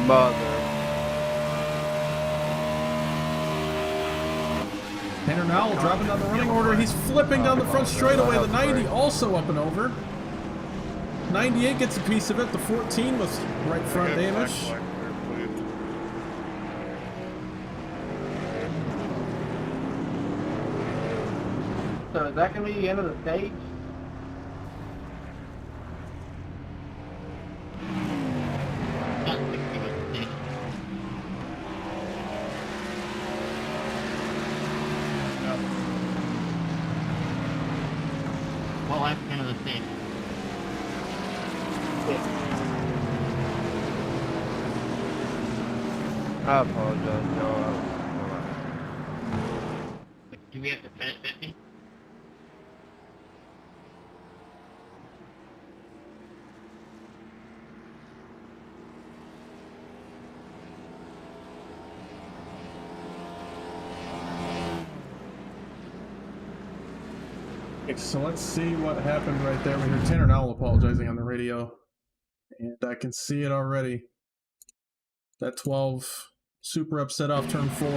Speaker 4: Mother.
Speaker 1: Tanner Nowell dropping down the running order. He's flipping down the front straightaway. The 90 also up and over. 98 gets a piece of it. The 14 with right front damage.
Speaker 3: So is that going to be the end of the stage?
Speaker 8: Not 60 was the stage. Well, that's kind of the stage.
Speaker 4: I apologize, y'all.
Speaker 8: Do we have to finish 50?
Speaker 1: Okay, so let's see what happened right there. We hear Tanner Nowell apologizing on the radio. And I can see it already. That 12 super upset off turn 4.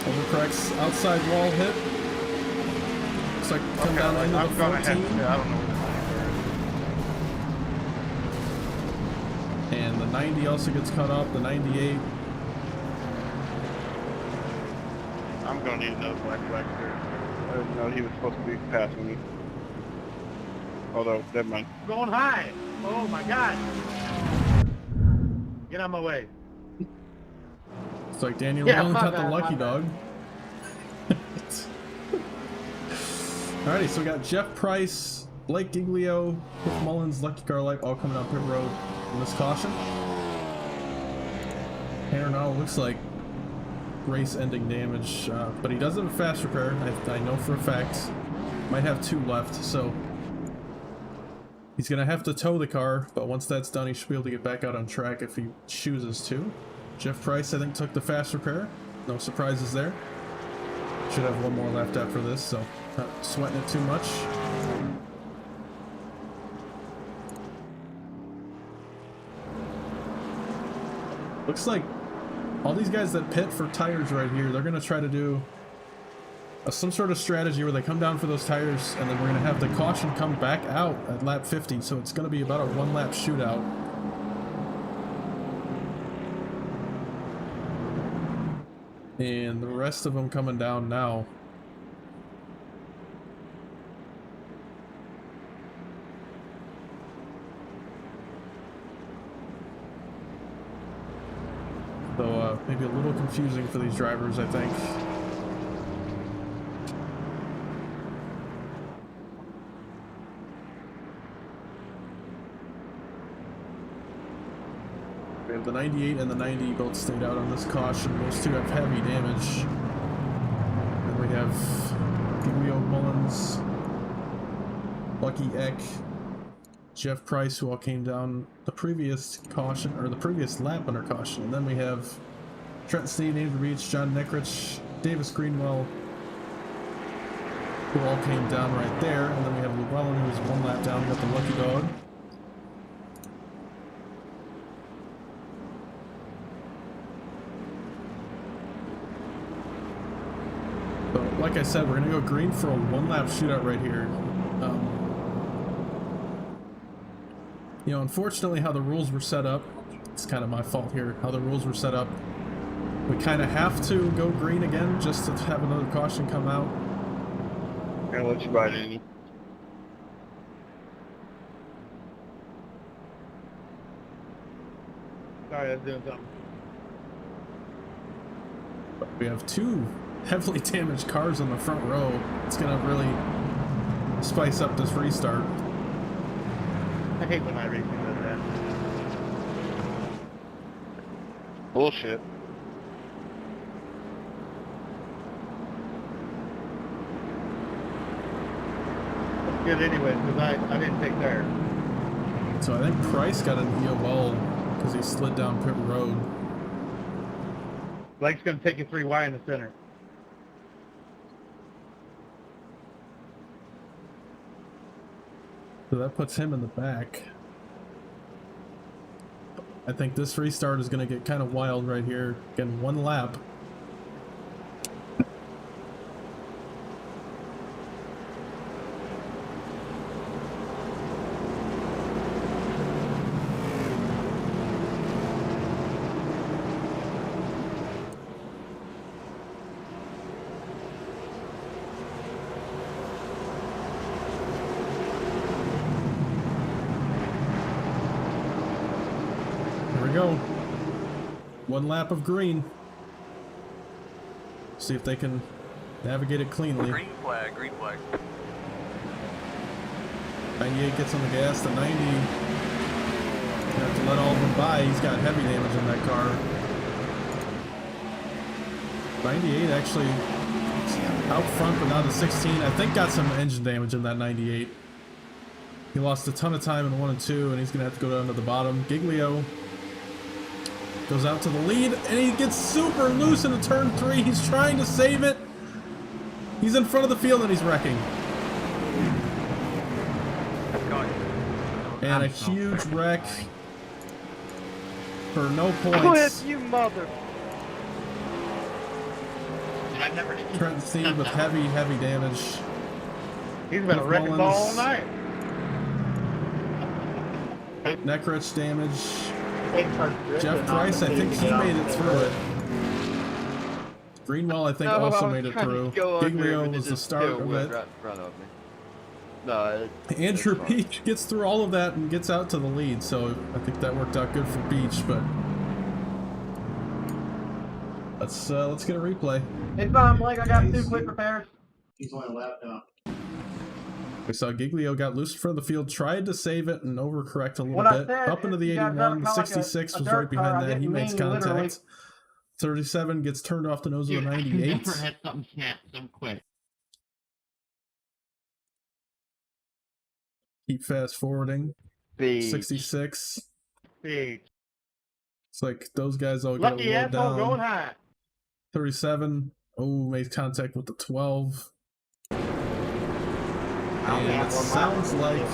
Speaker 1: Overcorrects outside wall hit. Looks like come down into
Speaker 2: I'm
Speaker 1: the
Speaker 2: gonna have
Speaker 1: 14.
Speaker 2: to. I don't know where the
Speaker 1: And the 90 also gets cut off. The 98
Speaker 2: I'm gonna need another black flag there. I didn't know he was supposed to be passing me. Although, never mind.
Speaker 3: Going high. Oh my god. Get out of my way.
Speaker 1: It's like Daniel
Speaker 3: Yeah,
Speaker 1: Dillon
Speaker 3: my
Speaker 1: got the
Speaker 3: bad,
Speaker 1: lucky
Speaker 3: my
Speaker 1: dog. Alrighty, so we got Jeff Price, Blake Giglio, Cliff Mullins, Lucky Car Life all coming out pit road in this caution. Arenado looks like race-ending damage, but he does have a fast repair. I know for a fact. Might have 2 left, so he's gonna have to tow the car. But once that's done, he should be able to get back out on track if he chooses to. Jeff Price, I think, took the fast repair. No surprises there. Should have 1 more left after this, so not sweating it too much. Looks like all these guys that pit for tires right here, they're going to try to do some sort of strategy where they come down for those tires, and then we're going to have the caution come back out at lap 50, so it's going to be about a 1-lap shootout. And the rest of them coming down now. So maybe a little confusing for these drivers, I think. We have the 98 and the 90 both stayed out on this caution. Those two have heavy damage. And we have Giglio, Mullins, Lucky Eck, Jeff Price, who all came down the previous caution, or the previous lap under caution. And then we have Trent Sneed, Andrew Beach, John Neckrich, Davis Greenwell, who all came down right there. And then we have Llewellyn, who was 1 lap down with the lucky dog. So, like I said, we're going to go green for a 1-lap shootout right here. You know, unfortunately, how the rules were set up, it's kind of my fault here, how the rules were set up. We kind of have to go green again just to have another caution come out.
Speaker 2: I'll let you ride any.
Speaker 3: Sorry, I was doing something.
Speaker 1: We have 2 heavily damaged cars on the front row. It's going to really spice up this restart.
Speaker 3: I hate when iRacing does that.
Speaker 2: Bullshit.
Speaker 3: Good anyway, because I didn't take there.
Speaker 1: So I think Price got an EOL because he slid down pit road.
Speaker 3: Blake's going to take you 3 wide in the center.
Speaker 1: So that puts him in the back. I think this restart is going to get kind of wild right here. Again, 1 lap. Go. 1 lap of green. See if they can navigate it cleanly.
Speaker 9: Green flag, green flag.
Speaker 1: 98 gets on the gas. The 90, you have to let all of them by. He's got heavy damage on that car. 98 actually out front, but now the 16, I think, got some engine damage in that 98. He lost a ton of time in 1 and 2, and he's gonna have to go down to the bottom. Giglio goes out to the lead, and he gets super loose into turn 3. He's trying to save it. He's in front of the field, and he's wrecking. And a huge wreck for no points.
Speaker 4: Quit, you mother...
Speaker 1: Trent Sneed with heavy damage.
Speaker 3: He's been a wrecking ball all night.
Speaker 1: Neckrich damage.
Speaker 5: It starts drifting
Speaker 1: Jeff
Speaker 5: on
Speaker 1: Price,
Speaker 5: the
Speaker 1: I think he
Speaker 5: TV
Speaker 1: made it through it. Greenwell, I think,
Speaker 4: No,
Speaker 1: also
Speaker 4: I was
Speaker 1: made it
Speaker 4: trying to
Speaker 1: through.
Speaker 4: go under him
Speaker 1: Giglio
Speaker 4: and it
Speaker 1: was the
Speaker 4: just
Speaker 1: start
Speaker 4: still
Speaker 1: of
Speaker 4: went
Speaker 1: it.
Speaker 4: right in front of me. No,
Speaker 1: Andrew
Speaker 4: fine.
Speaker 1: Beach gets through all of that and gets out to the lead, so I think that worked out good for Beach, but let's get a replay.
Speaker 3: It's fine, Blake. I got 2 quick repairs.
Speaker 5: He's only left now.
Speaker 1: We saw Giglio got loose in front of the field, tried to save it and overcorrect a little
Speaker 3: What I
Speaker 1: bit.
Speaker 3: said
Speaker 1: Up into
Speaker 3: is
Speaker 1: the
Speaker 3: you gotta
Speaker 1: 81, the
Speaker 3: drive like a
Speaker 1: 66 was
Speaker 3: dirt
Speaker 1: right behind
Speaker 3: car. I
Speaker 1: that. He
Speaker 3: didn't
Speaker 1: makes
Speaker 3: mean literally.
Speaker 1: contact. 37 gets turned off the nose of
Speaker 8: Dude,
Speaker 1: the
Speaker 8: I
Speaker 1: 98.
Speaker 8: never had something snap so quick.
Speaker 1: Keep fast forwarding.
Speaker 4: Beach.
Speaker 1: 66.
Speaker 2: Big.
Speaker 1: It's like those guys all get
Speaker 3: Lucky
Speaker 1: low
Speaker 3: asshole going
Speaker 1: down.
Speaker 3: high.
Speaker 1: 37. Oh, made contact with the 12. And it sounds like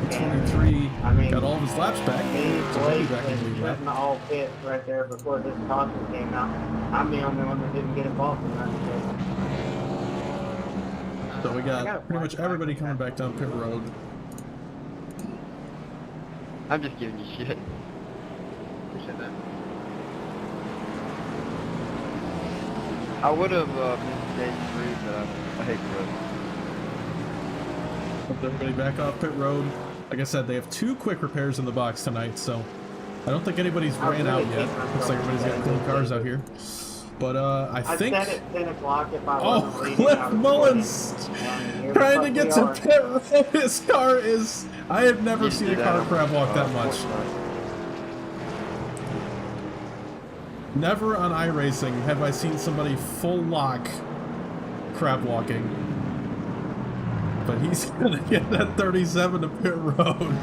Speaker 1: the 23
Speaker 5: I mean,
Speaker 1: got all of his laps back.
Speaker 5: Me,
Speaker 1: So he'll be
Speaker 5: Blake,
Speaker 1: back in the
Speaker 5: and
Speaker 1: lead lap.
Speaker 5: Trenton all pit right there before this caution came out. I'm the only one that didn't get involved in that.
Speaker 1: So we got pretty much everybody coming back down pit road.
Speaker 4: I'm just giving you shit. Appreciate that. I would have missed stage 3, but I hate the road.
Speaker 1: Hope everybody back off pit road. Like I said, they have 2 quick repairs in the box tonight, so I don't think anybody's ran out yet. Looks like everybody's got clean cars out here. But I think.
Speaker 5: I said at 10 o'clock if I
Speaker 1: Oh,
Speaker 5: wasn't leaving,
Speaker 1: Cliff
Speaker 5: I was
Speaker 1: Mullins
Speaker 5: quitting.
Speaker 1: trying to get to
Speaker 5: Here
Speaker 1: pit road. His car is. I have never
Speaker 4: You
Speaker 1: seen
Speaker 4: did
Speaker 1: a car
Speaker 4: that.
Speaker 1: crab walk that much.
Speaker 4: Fortnite.
Speaker 1: Never on iRacing have I seen somebody full lock crab walking. But he's gonna get that 37 to pit road.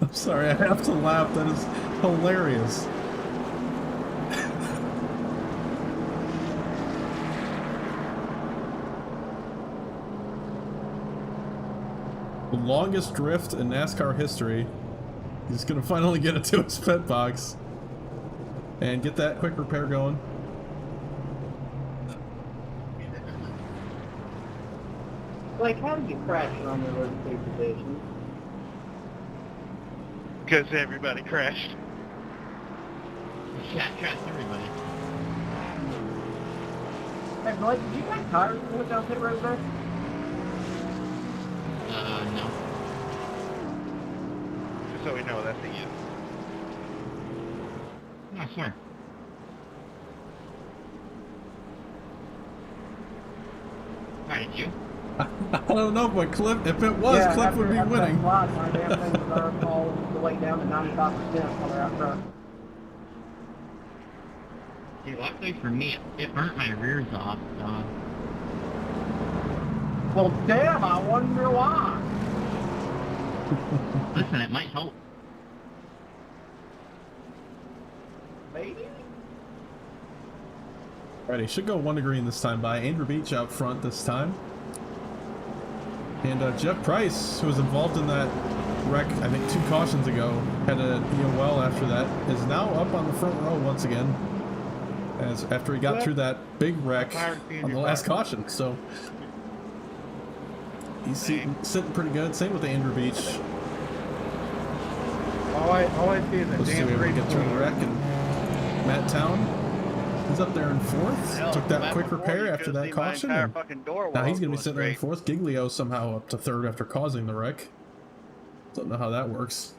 Speaker 1: I'm sorry, I have to laugh. That is hilarious. The longest drift in NASCAR history. He's gonna finally get it to his pit box and get that quick repair going.
Speaker 5: Like, how did you crash it on the road to position?
Speaker 2: Because everybody crashed.
Speaker 8: Yeah, I crashed everybody.
Speaker 3: Hey, Blake, did you take tires when you went down pit road there?
Speaker 8: No.
Speaker 2: Just so we know, that's a yes.
Speaker 8: No, sure. Alright, you?
Speaker 1: I don't know, but Cliff, if it was,
Speaker 3: Yeah,
Speaker 1: Cliff would be
Speaker 3: after
Speaker 1: winning.
Speaker 3: That slide, my damn thing was all the way down to 95% when they're out front.
Speaker 8: Dude, luckily for me, it burnt my rears off, so...
Speaker 3: Well, damn, I wonder why.
Speaker 8: Listen, it might help.
Speaker 3: Maybe?
Speaker 1: Alright, he should go 1 to green this time by Andrew Beach out front this time. And Jeff Price, who was involved in that wreck, I think 2 cautions ago, had a EOL after that, is now up on the front row once again. As after he got through that big wreck on the last caution, so he's sitting pretty good. Same with Andrew Beach.
Speaker 2: All I see is a
Speaker 1: Let's see if we can get through the wreck. And Matt Town, he's up there in 4th.
Speaker 2: Hell,
Speaker 1: Took that
Speaker 2: back
Speaker 1: quick
Speaker 2: before
Speaker 1: repair
Speaker 2: you
Speaker 1: after
Speaker 2: could've
Speaker 1: that
Speaker 2: seen my
Speaker 1: caution.
Speaker 2: entire
Speaker 1: And
Speaker 2: fucking door
Speaker 1: now
Speaker 2: while
Speaker 1: he's
Speaker 2: I
Speaker 1: gonna be
Speaker 2: was
Speaker 1: sitting there in
Speaker 2: straight.
Speaker 1: 4th. Giglio somehow up to 3rd after causing the wreck. Don't know how that works.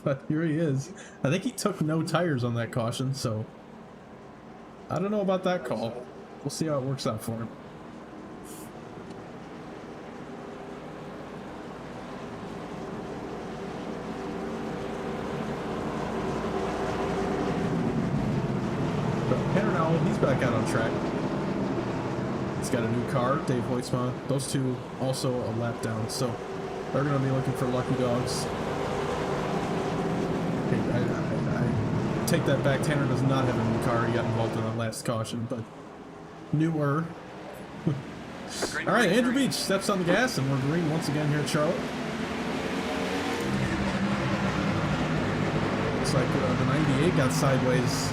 Speaker 1: But here he is. I think he took no tires on that caution, so I don't know about that call. We'll see how it works out for him. But Tanner now, he's back out on track. He's got a new car, Dave Hoytsma. Those two also a lap down, so they're going to be looking for lucky dogs. I take that back. Tanner does not have a new car. He got involved in the last caution, but newer. All right, Andrew Beach steps on the gas, and we're green once again here at Charlotte. Looks like the 98 got sideways.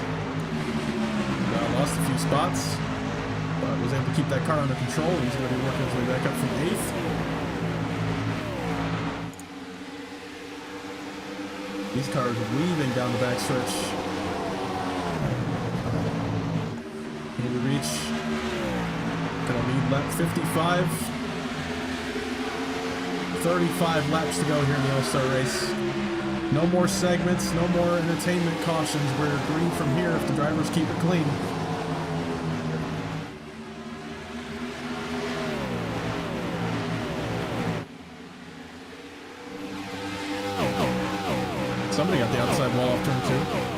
Speaker 1: Lost a few spots, but was able to keep that car under control. He's going to be working his way back up from 8th. These cars weaving down the backstretch. Andrew Beach gonna lead lap 55. 35 laps to go here in the All-Star race. No more segments, no more entertainment cautions. We're green from here if the drivers keep it clean. Somebody got the outside wall off turn 2.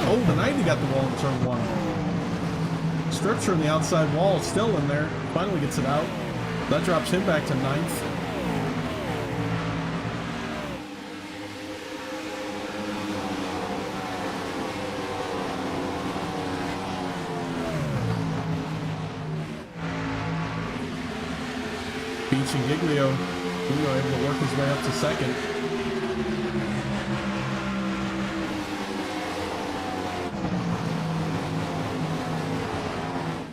Speaker 1: Oh, the 90 got the wall in turn 1. Scripture in the outside wall, still in there. Finally gets it out. That drops him back to 9th. Beach and Giglio able to work his way up to 2nd.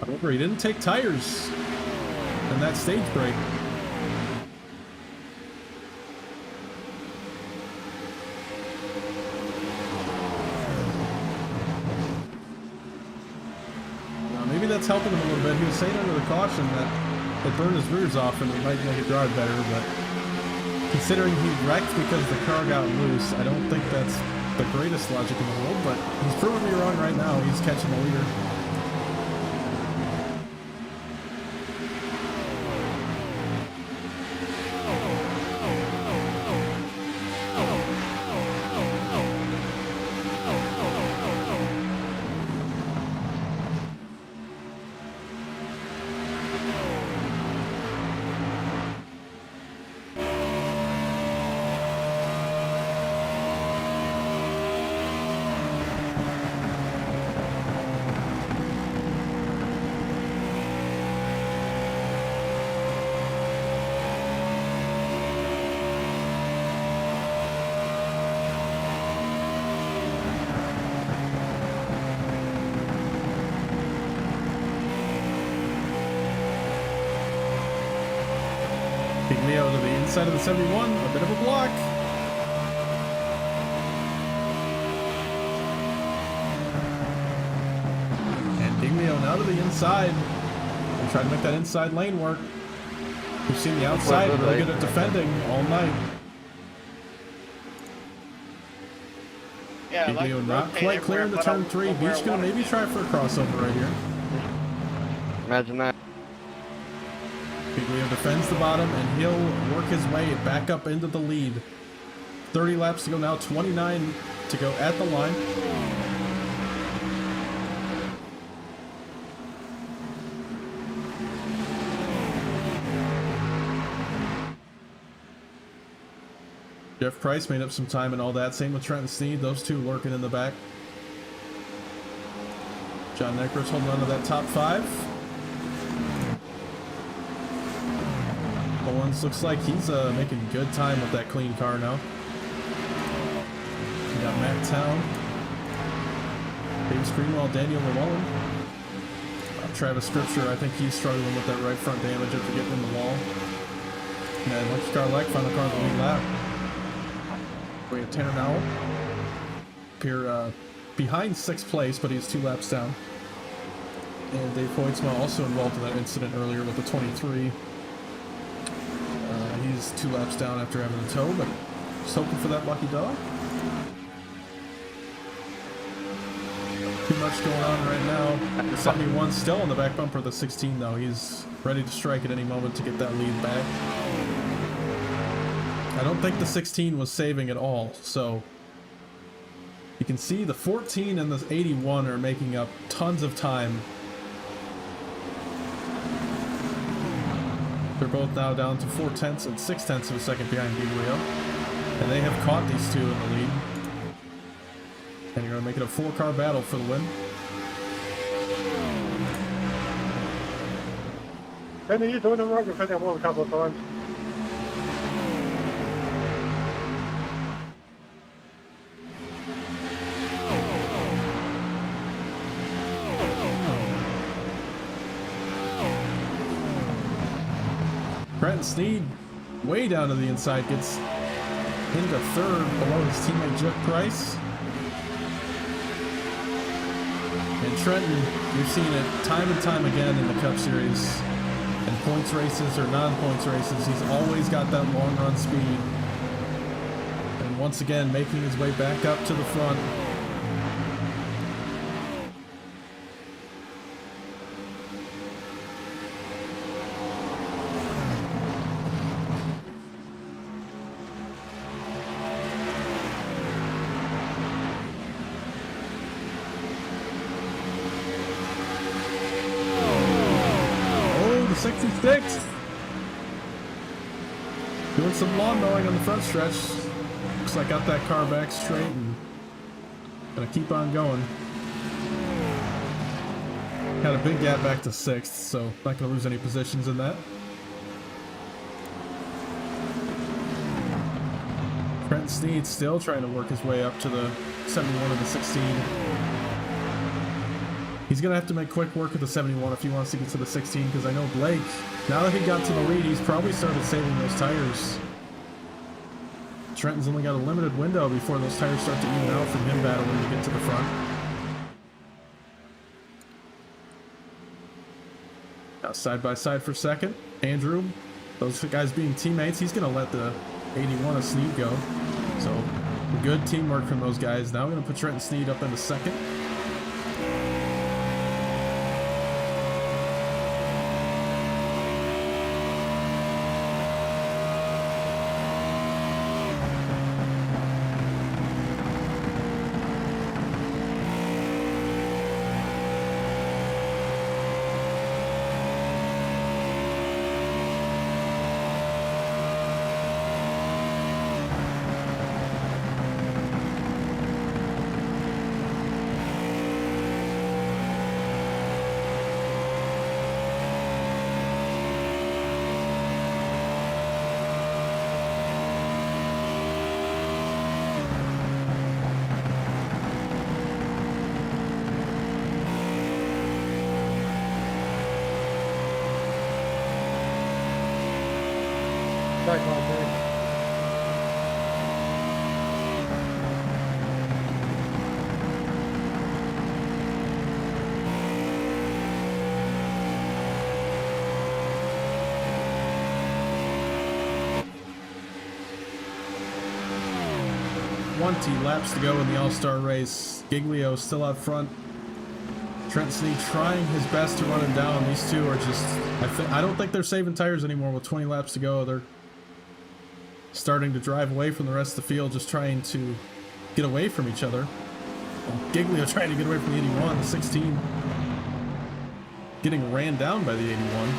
Speaker 1: However, he didn't take tires in that stage break. Now, maybe that's helping him a little bit. He was saying under the caution that it burned his rears off and it might make it drive better, but considering he wrecked because the car got loose, I don't think that's the greatest logic in the world, but he's proving me wrong right now. He's catching the leader. Leo to the inside of the 71, a bit of a block. And Diglio now to the inside. And try to make that inside lane work. We've seen the outside really good at defending all night.
Speaker 2: Yeah,
Speaker 1: Diglio not quite clear into turn 3. Beach gonna maybe try for a crossover right here.
Speaker 4: Imagine that.
Speaker 1: Giglio defends the bottom, and he'll work his way back up into the lead. 30 laps to go now, 29 to go at the line. Jeff Price made up some time and all that. Same with Trenton Sneed. Those two lurking in the back. John Necros holding on to that top 5. Mullins looks like he's making good time with that clean car now. We got Matt Town, Dave Greenwell, Daniel Llewellyn. Travis Scripture, I think he's struggling with that right front damage after getting in the wall. And Lucky Carlec final car on the lead lap. We have Tanner Nowell here behind 6th place, but he's 2 laps down. And Dave Hoytsma also involved in that incident earlier with the 23. He's 2 laps down after having a tow, but just hoping for that lucky dog. Too much going on right now. The 71 still on the back bumper of the 16 though. He's ready to strike at any moment to get that lead back. I don't think the 16 was saving at all, so you can see the 14 and the 81 are making up tons of time. They're both now down to 4/10 and 6/10 of a second behind Giglio. And they have caught these two in the lead. And you're going to make it a 4-car battle for the win.
Speaker 6: Kenny, you're doing the wrong with hitting one a couple of times.
Speaker 1: Trenton Sneed, way down to the inside, gets into third below his teammate Jeff Price. And Trenton, you've seen it time and time again in the Cup Series, in points races or non-points races. He's always got that long run speed. And once again, making his way back up to the front. Oh, the 66! Doing some lawn mowing on the front stretch. Looks like got that car back straight and gonna keep on going. Got a big gap back to 6th, so not gonna lose any positions in that. Trent Sneed still trying to work his way up to the 71 and the 16. He's gonna have to make quick work of the 71 if he wants to get to the 16, because I know Blake, now that he got to the lead, he's probably started saving those tires. Trenton's only got a limited window before those tires start to even out from him battling to get to the front. Now side by side for second. Andrew, those guys being teammates, he's going to let the 81 of Sneed go. So good teamwork from those guys. Now we're going to put Trenton Sneed up into second.
Speaker 6: Back on there.
Speaker 1: Laps to go in the All-Star race. Giglio still out front. Trent Sneed trying his best to run him down. These two are just, I don't think they're saving tires anymore with 20 laps to go. They're starting to drive away from the rest of the field, just trying to get away from each other. Giglio trying to get away from the 81, the 16 getting ran down by the 81.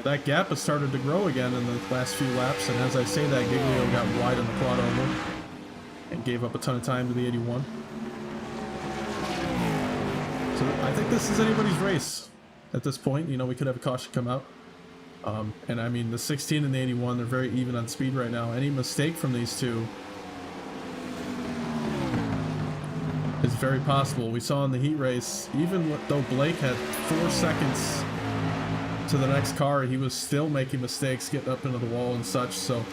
Speaker 1: That gap has started to grow again in the last few laps, and as I say that, Giglio got wide on the quad oval and gave up a ton of time to the 81. So I think this is anybody's race at this point. You know, we could have a caution come out. And I mean, the 16 and the 81, they're very even on speed right now. Any mistake from these two is very possible. We saw in the heat race, even though Blake had 4 seconds to the next car, he was still making mistakes, getting up into the wall and such. So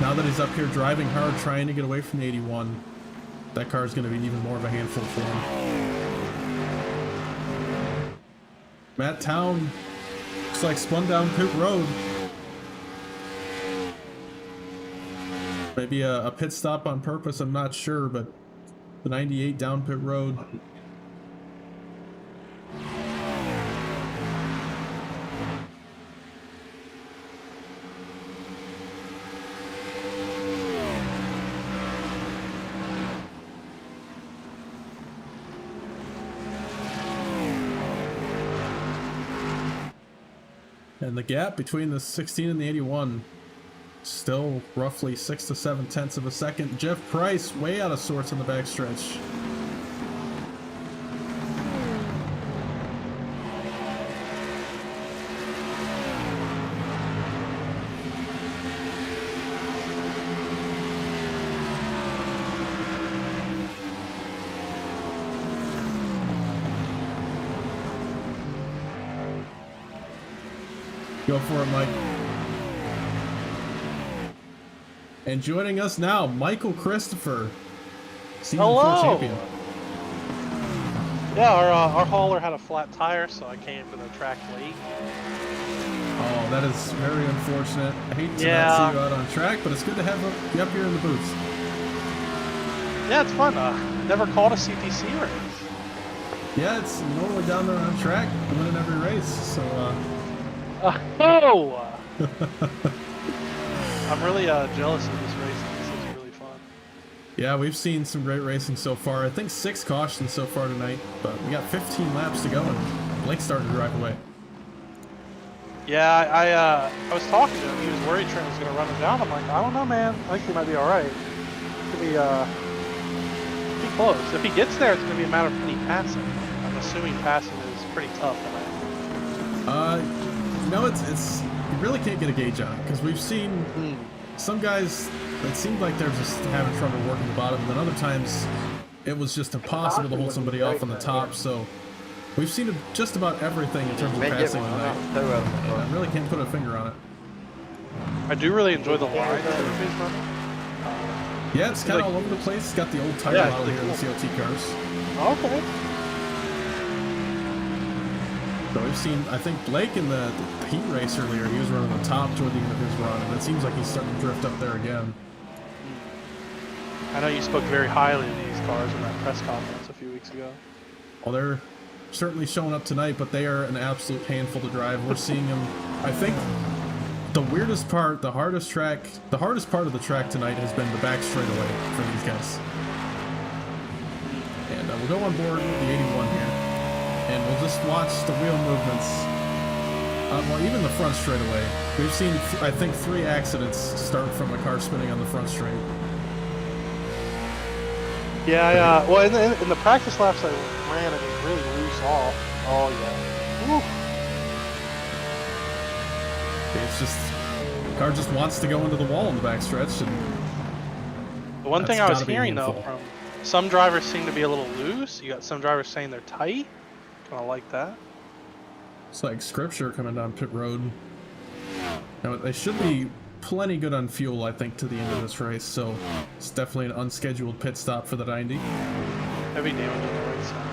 Speaker 1: now that he's up here driving hard, trying to get away from the 81, that car is going to be even more of a handful for him. Matt Town looks like spun down pit road. Maybe a pit stop on purpose, I'm not sure, but the 98 down pit road. And the gap between the 16 and the 81, still roughly 6 to 7 tenths of a second. Jeff Price way out of sorts on the backstretch. Go for it, Mike. And joining us now, Michael Christopher, Season 4 champion.
Speaker 9: Yeah, our hauler had a flat tire, so I came to the track late.
Speaker 1: Oh, that is very unfortunate. I hate to
Speaker 9: Yeah.
Speaker 1: not see you out on track, but it's good to have you up here in the booth.
Speaker 9: Yeah, it's fun. Never called a CTC race.
Speaker 1: Yeah, it's normally down there on track, winning every race, so
Speaker 9: Oh! I'm really jealous of this race. This is really fun.
Speaker 1: yeah, we've seen some great racing so far. I think 6 cautions so far tonight, but we got 15 laps to go, and Blake started to drive away.
Speaker 9: Yeah, I was talking to him. He was worried Trent was going to run him down. I'm like, I don't know, man. I think he might be all right. It's going to be close. If he gets there, it's going to be a matter of any passing. I'm assuming passing is pretty tough tonight.
Speaker 1: No, it's you really can't get a gauge on it because we've seen some guys that seemed like they're just having trouble working the bottom, and then other times it was just impossible to hold somebody off on the top. So we've seen just about everything in terms of passing tonight. And I really can't put a finger on it.
Speaker 9: I do really enjoy the lines that everybody's running.
Speaker 1: Yeah, it's kind of all over the place. It's got the old tire model here in the CLT cars.
Speaker 9: Okay.
Speaker 1: So we've seen, I think Blake in the heat race earlier, he was running the top toward the end of his run, and it seems like he's starting to drift up there again.
Speaker 9: I know you spoke very highly of these cars in that press conference a few weeks ago.
Speaker 1: Well, they're certainly showing up tonight, but they are an absolute handful to drive. We're seeing them, I think, the weirdest part, the hardest part of the track tonight has been the back straightaway for these guys. And we'll go on board with the 81 here, and we'll just watch the wheel movements. Well, even the front straightaway. We've seen, I think, 3 accidents start from a car spinning on the front straight.
Speaker 9: Yeah, well, in the practice laps I ran, it was really loose off. Oh, yeah. Woo.
Speaker 1: It's just, the car just wants to go into the wall in the backstretch. And
Speaker 9: the one thing I was hearing, though, from some drivers seem to be a little loose. You got some drivers saying they're tight. Kind of like that.
Speaker 1: It's like scripture coming down pit road. Now, they should be plenty good on fuel, I think, to the end of this race, so it's definitely an unscheduled pit stop for the 90.
Speaker 9: Heavy damage on the right side.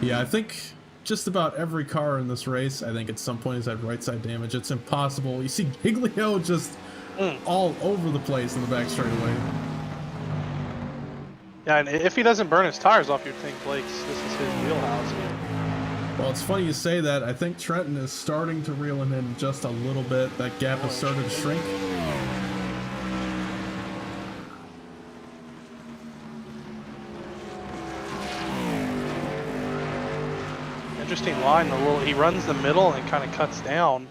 Speaker 1: Yeah, I think just about every car in this race, I think at some point has had right side damage. It's impossible. You see Giglio just all over the place in the back straightaway.
Speaker 9: Yeah, and if he doesn't burn his tires off, you'd think Blake's, this is his wheelhouse here.
Speaker 1: Well, it's funny you say that. I think Trenton is starting to reel him in just a little bit. That gap has started to shrink.
Speaker 9: Interesting line. He runs the middle and kind of cuts down.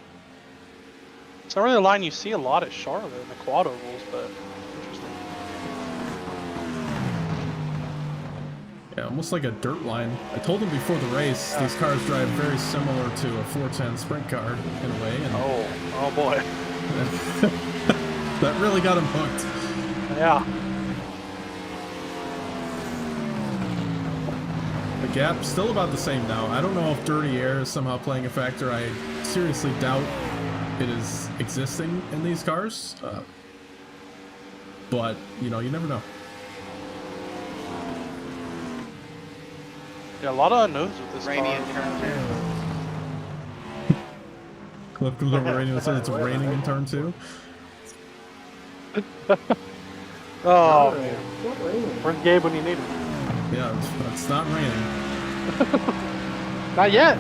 Speaker 9: It's not really a line you see a lot at Charlotte in the quad ovals, but interesting.
Speaker 1: Yeah, almost like a dirt line. I told him before the race, these cars drive very similar to a 410 sprint car in a way. And
Speaker 9: oh boy.
Speaker 1: that really got him hooked.
Speaker 9: Yeah.
Speaker 1: The gap still about the same now. I don't know if dirty air is somehow playing a factor. I seriously doubt it is existing in these cars. But, you know, you never know.
Speaker 9: Yeah, a lot of unknowns with this
Speaker 2: Rainy
Speaker 9: car.
Speaker 2: in turn 2.
Speaker 1: Cliff comes over raining and said it's raining in turn 2.
Speaker 9: Oh, man. Where's Gabe when you need him?
Speaker 1: Yeah, it's not raining.
Speaker 9: Not yet.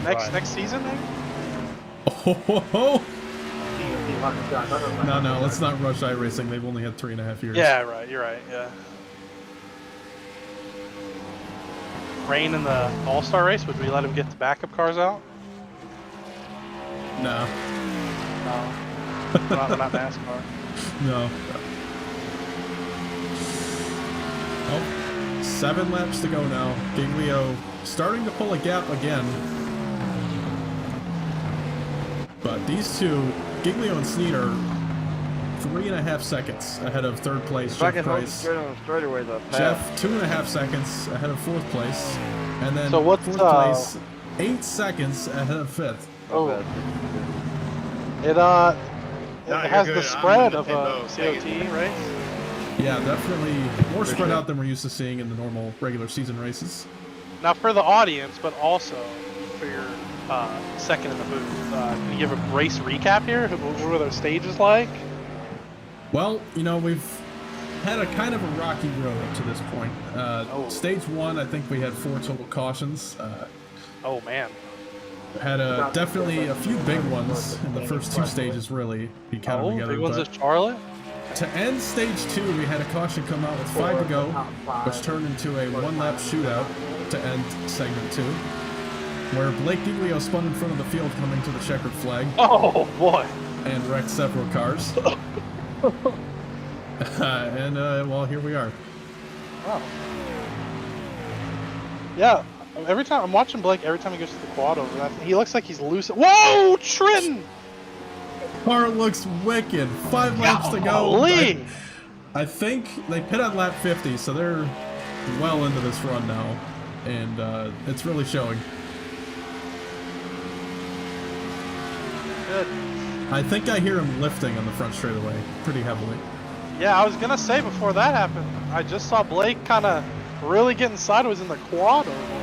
Speaker 9: Next season, maybe?
Speaker 1: Oh, no, let's not rush iRacing. They've only had 3.5 years.
Speaker 9: Yeah, right. You're right. Yeah. Rain in the All-Star race. Would we let him get the backup cars out?
Speaker 1: No.
Speaker 9: No. not NASCAR.
Speaker 1: No. Oh, 7 laps to go now. Giglio starting to pull a gap again. But these two, Giglio and Snead, are 3.5 seconds ahead of third place.
Speaker 4: If I
Speaker 1: Jeff
Speaker 4: can hold
Speaker 1: Price.
Speaker 4: straight on the straightaways, I'll pass.
Speaker 1: Jeff, 2.5 seconds ahead of 4th place. And then
Speaker 9: So what's,
Speaker 1: 4th place, 8 seconds ahead of 5th.
Speaker 9: Oh.
Speaker 4: Not bad.
Speaker 9: It
Speaker 7: No, you're
Speaker 9: has
Speaker 7: good.
Speaker 9: the
Speaker 7: I'm
Speaker 9: spread
Speaker 7: in
Speaker 9: of
Speaker 7: the
Speaker 9: a
Speaker 7: boat.
Speaker 9: COT race.
Speaker 1: Yeah, definitely more
Speaker 7: For
Speaker 1: spread
Speaker 7: sure.
Speaker 1: out than we're used to seeing in the normal regular season races.
Speaker 9: Now for the audience, but also for your second in the booth, can you give a race recap here? What were those stages like?
Speaker 1: Well, you know, we've had a kind of a rocky road up to this point. Stage 1, I think we had 4 total cautions.
Speaker 9: Oh man.
Speaker 1: Had definitely a few big ones in the first 2 stages, really, be counted together.
Speaker 9: Big ones
Speaker 1: but
Speaker 9: at Charlotte?
Speaker 1: to end stage 2, we had a caution come out with 5 to go, which turned into a 1-lap shootout to end segment 2, where Blake Giglio spun in front of the field coming to the checkered flag.
Speaker 9: Oh boy.
Speaker 1: And wrecked several cars. Well, here we are.
Speaker 9: Wow. Yeah, every time I'm watching Blake, every time he goes to the quad over, he looks like he's loose. Whoa, Trenton!
Speaker 1: Car looks wicked. 5 laps to go. I think they pit on lap 50, so they're well into this run now, and it's really showing.
Speaker 9: Good.
Speaker 1: I think I hear him lifting on the front straightaway pretty heavily.
Speaker 9: Yeah, I was gonna say before that happened, I just saw Blake kind of really getting sideways in the quad oval.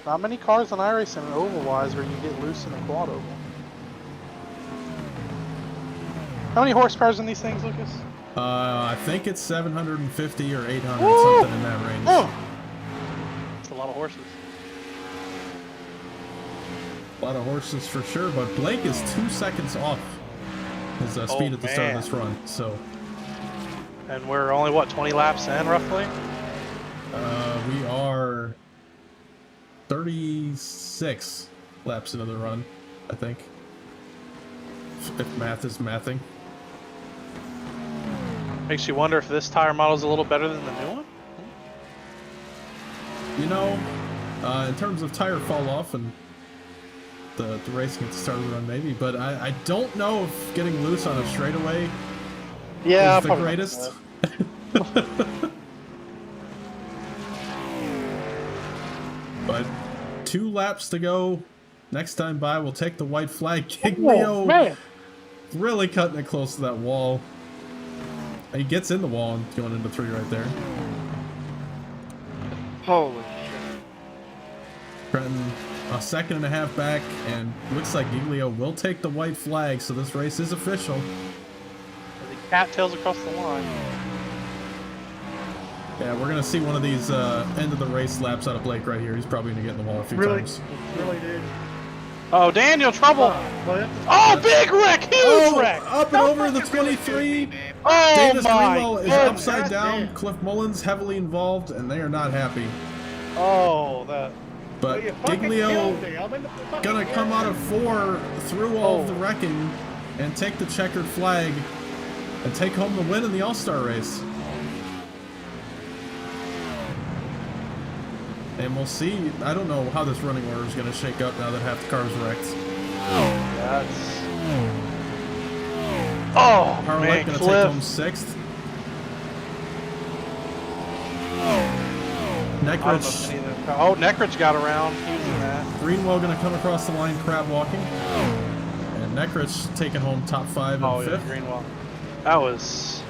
Speaker 9: Not many cars on iRacing are oval-wise where you get loose in the quad oval. How many horsepower in these things, Lucas?
Speaker 1: I think it's 750 or 800,
Speaker 9: Woo!
Speaker 1: something in that range.
Speaker 9: Oh! That's a lot of horses.
Speaker 1: A lot of horses for sure, but Blake is 2 seconds off his speed at the start of this run, so.
Speaker 9: And we're only, what, 20 laps in, roughly?
Speaker 1: We are 36 laps into the run, I think. If math is mathing.
Speaker 9: Makes you wonder if this tire model is a little better than the new one?
Speaker 1: You know, in terms of tire fall off and the racing at the start of the run, maybe, but I don't know if getting loose on a straightaway is the greatest. But 2 laps to go. Next time by, we'll take the white flag. Giglio really cutting it close to that wall. He gets in the wall and going into 3 right there.
Speaker 2: Holy shit.
Speaker 1: Trenton a second and a half back, and looks like Giglio will take the white flag, so this race is official.
Speaker 9: The cattails across the line.
Speaker 1: Yeah, we're gonna see one of these end of the race laps out of Blake right here. He's probably gonna get in the wall a few times.
Speaker 3: Really, dude.
Speaker 9: Oh, Daniel, trouble! Oh, big wreck! Huge wreck!
Speaker 1: Up and over the 23.
Speaker 9: Oh,
Speaker 1: Davis
Speaker 9: my
Speaker 1: Greenwell is
Speaker 9: goodness.
Speaker 1: upside down. Cliff Mullins heavily involved, and they are not happy.
Speaker 9: Oh, that.
Speaker 1: But Giglio gonna come out of 4 through all of the wrecking and take the checkered flag and take home the win in the All-Star race. And we'll see. I don't know how this running order is going to shake up now that half the car is wrecked.
Speaker 9: That's... Oh,
Speaker 1: Harlech
Speaker 9: man,
Speaker 1: going to
Speaker 9: Cliff.
Speaker 1: take home 6th. Neckridge.
Speaker 9: Oh, Neckridge got around. He was in that.
Speaker 1: Greenwell going to come across the line crab walking. And Neckridge taking home top 5 and 5th.
Speaker 9: Yeah, Greenwell. That was...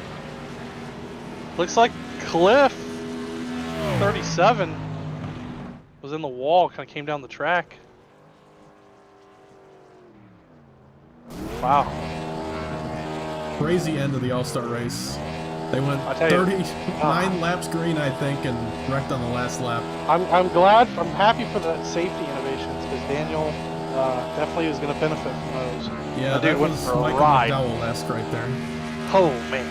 Speaker 9: Looks like Cliff, 37, was in the wall, kind of came down the track. Wow.
Speaker 1: Crazy end of the All-Star race. They went 39 laps green, I think, and wrecked on the last lap.
Speaker 9: I'm glad, I'm happy for the safety innovations, because Daniel definitely was going to benefit from those.
Speaker 1: Yeah, that
Speaker 9: went
Speaker 1: was
Speaker 9: for a
Speaker 1: Michael
Speaker 9: ride.
Speaker 1: McDowell-esque right there.
Speaker 9: Oh, man.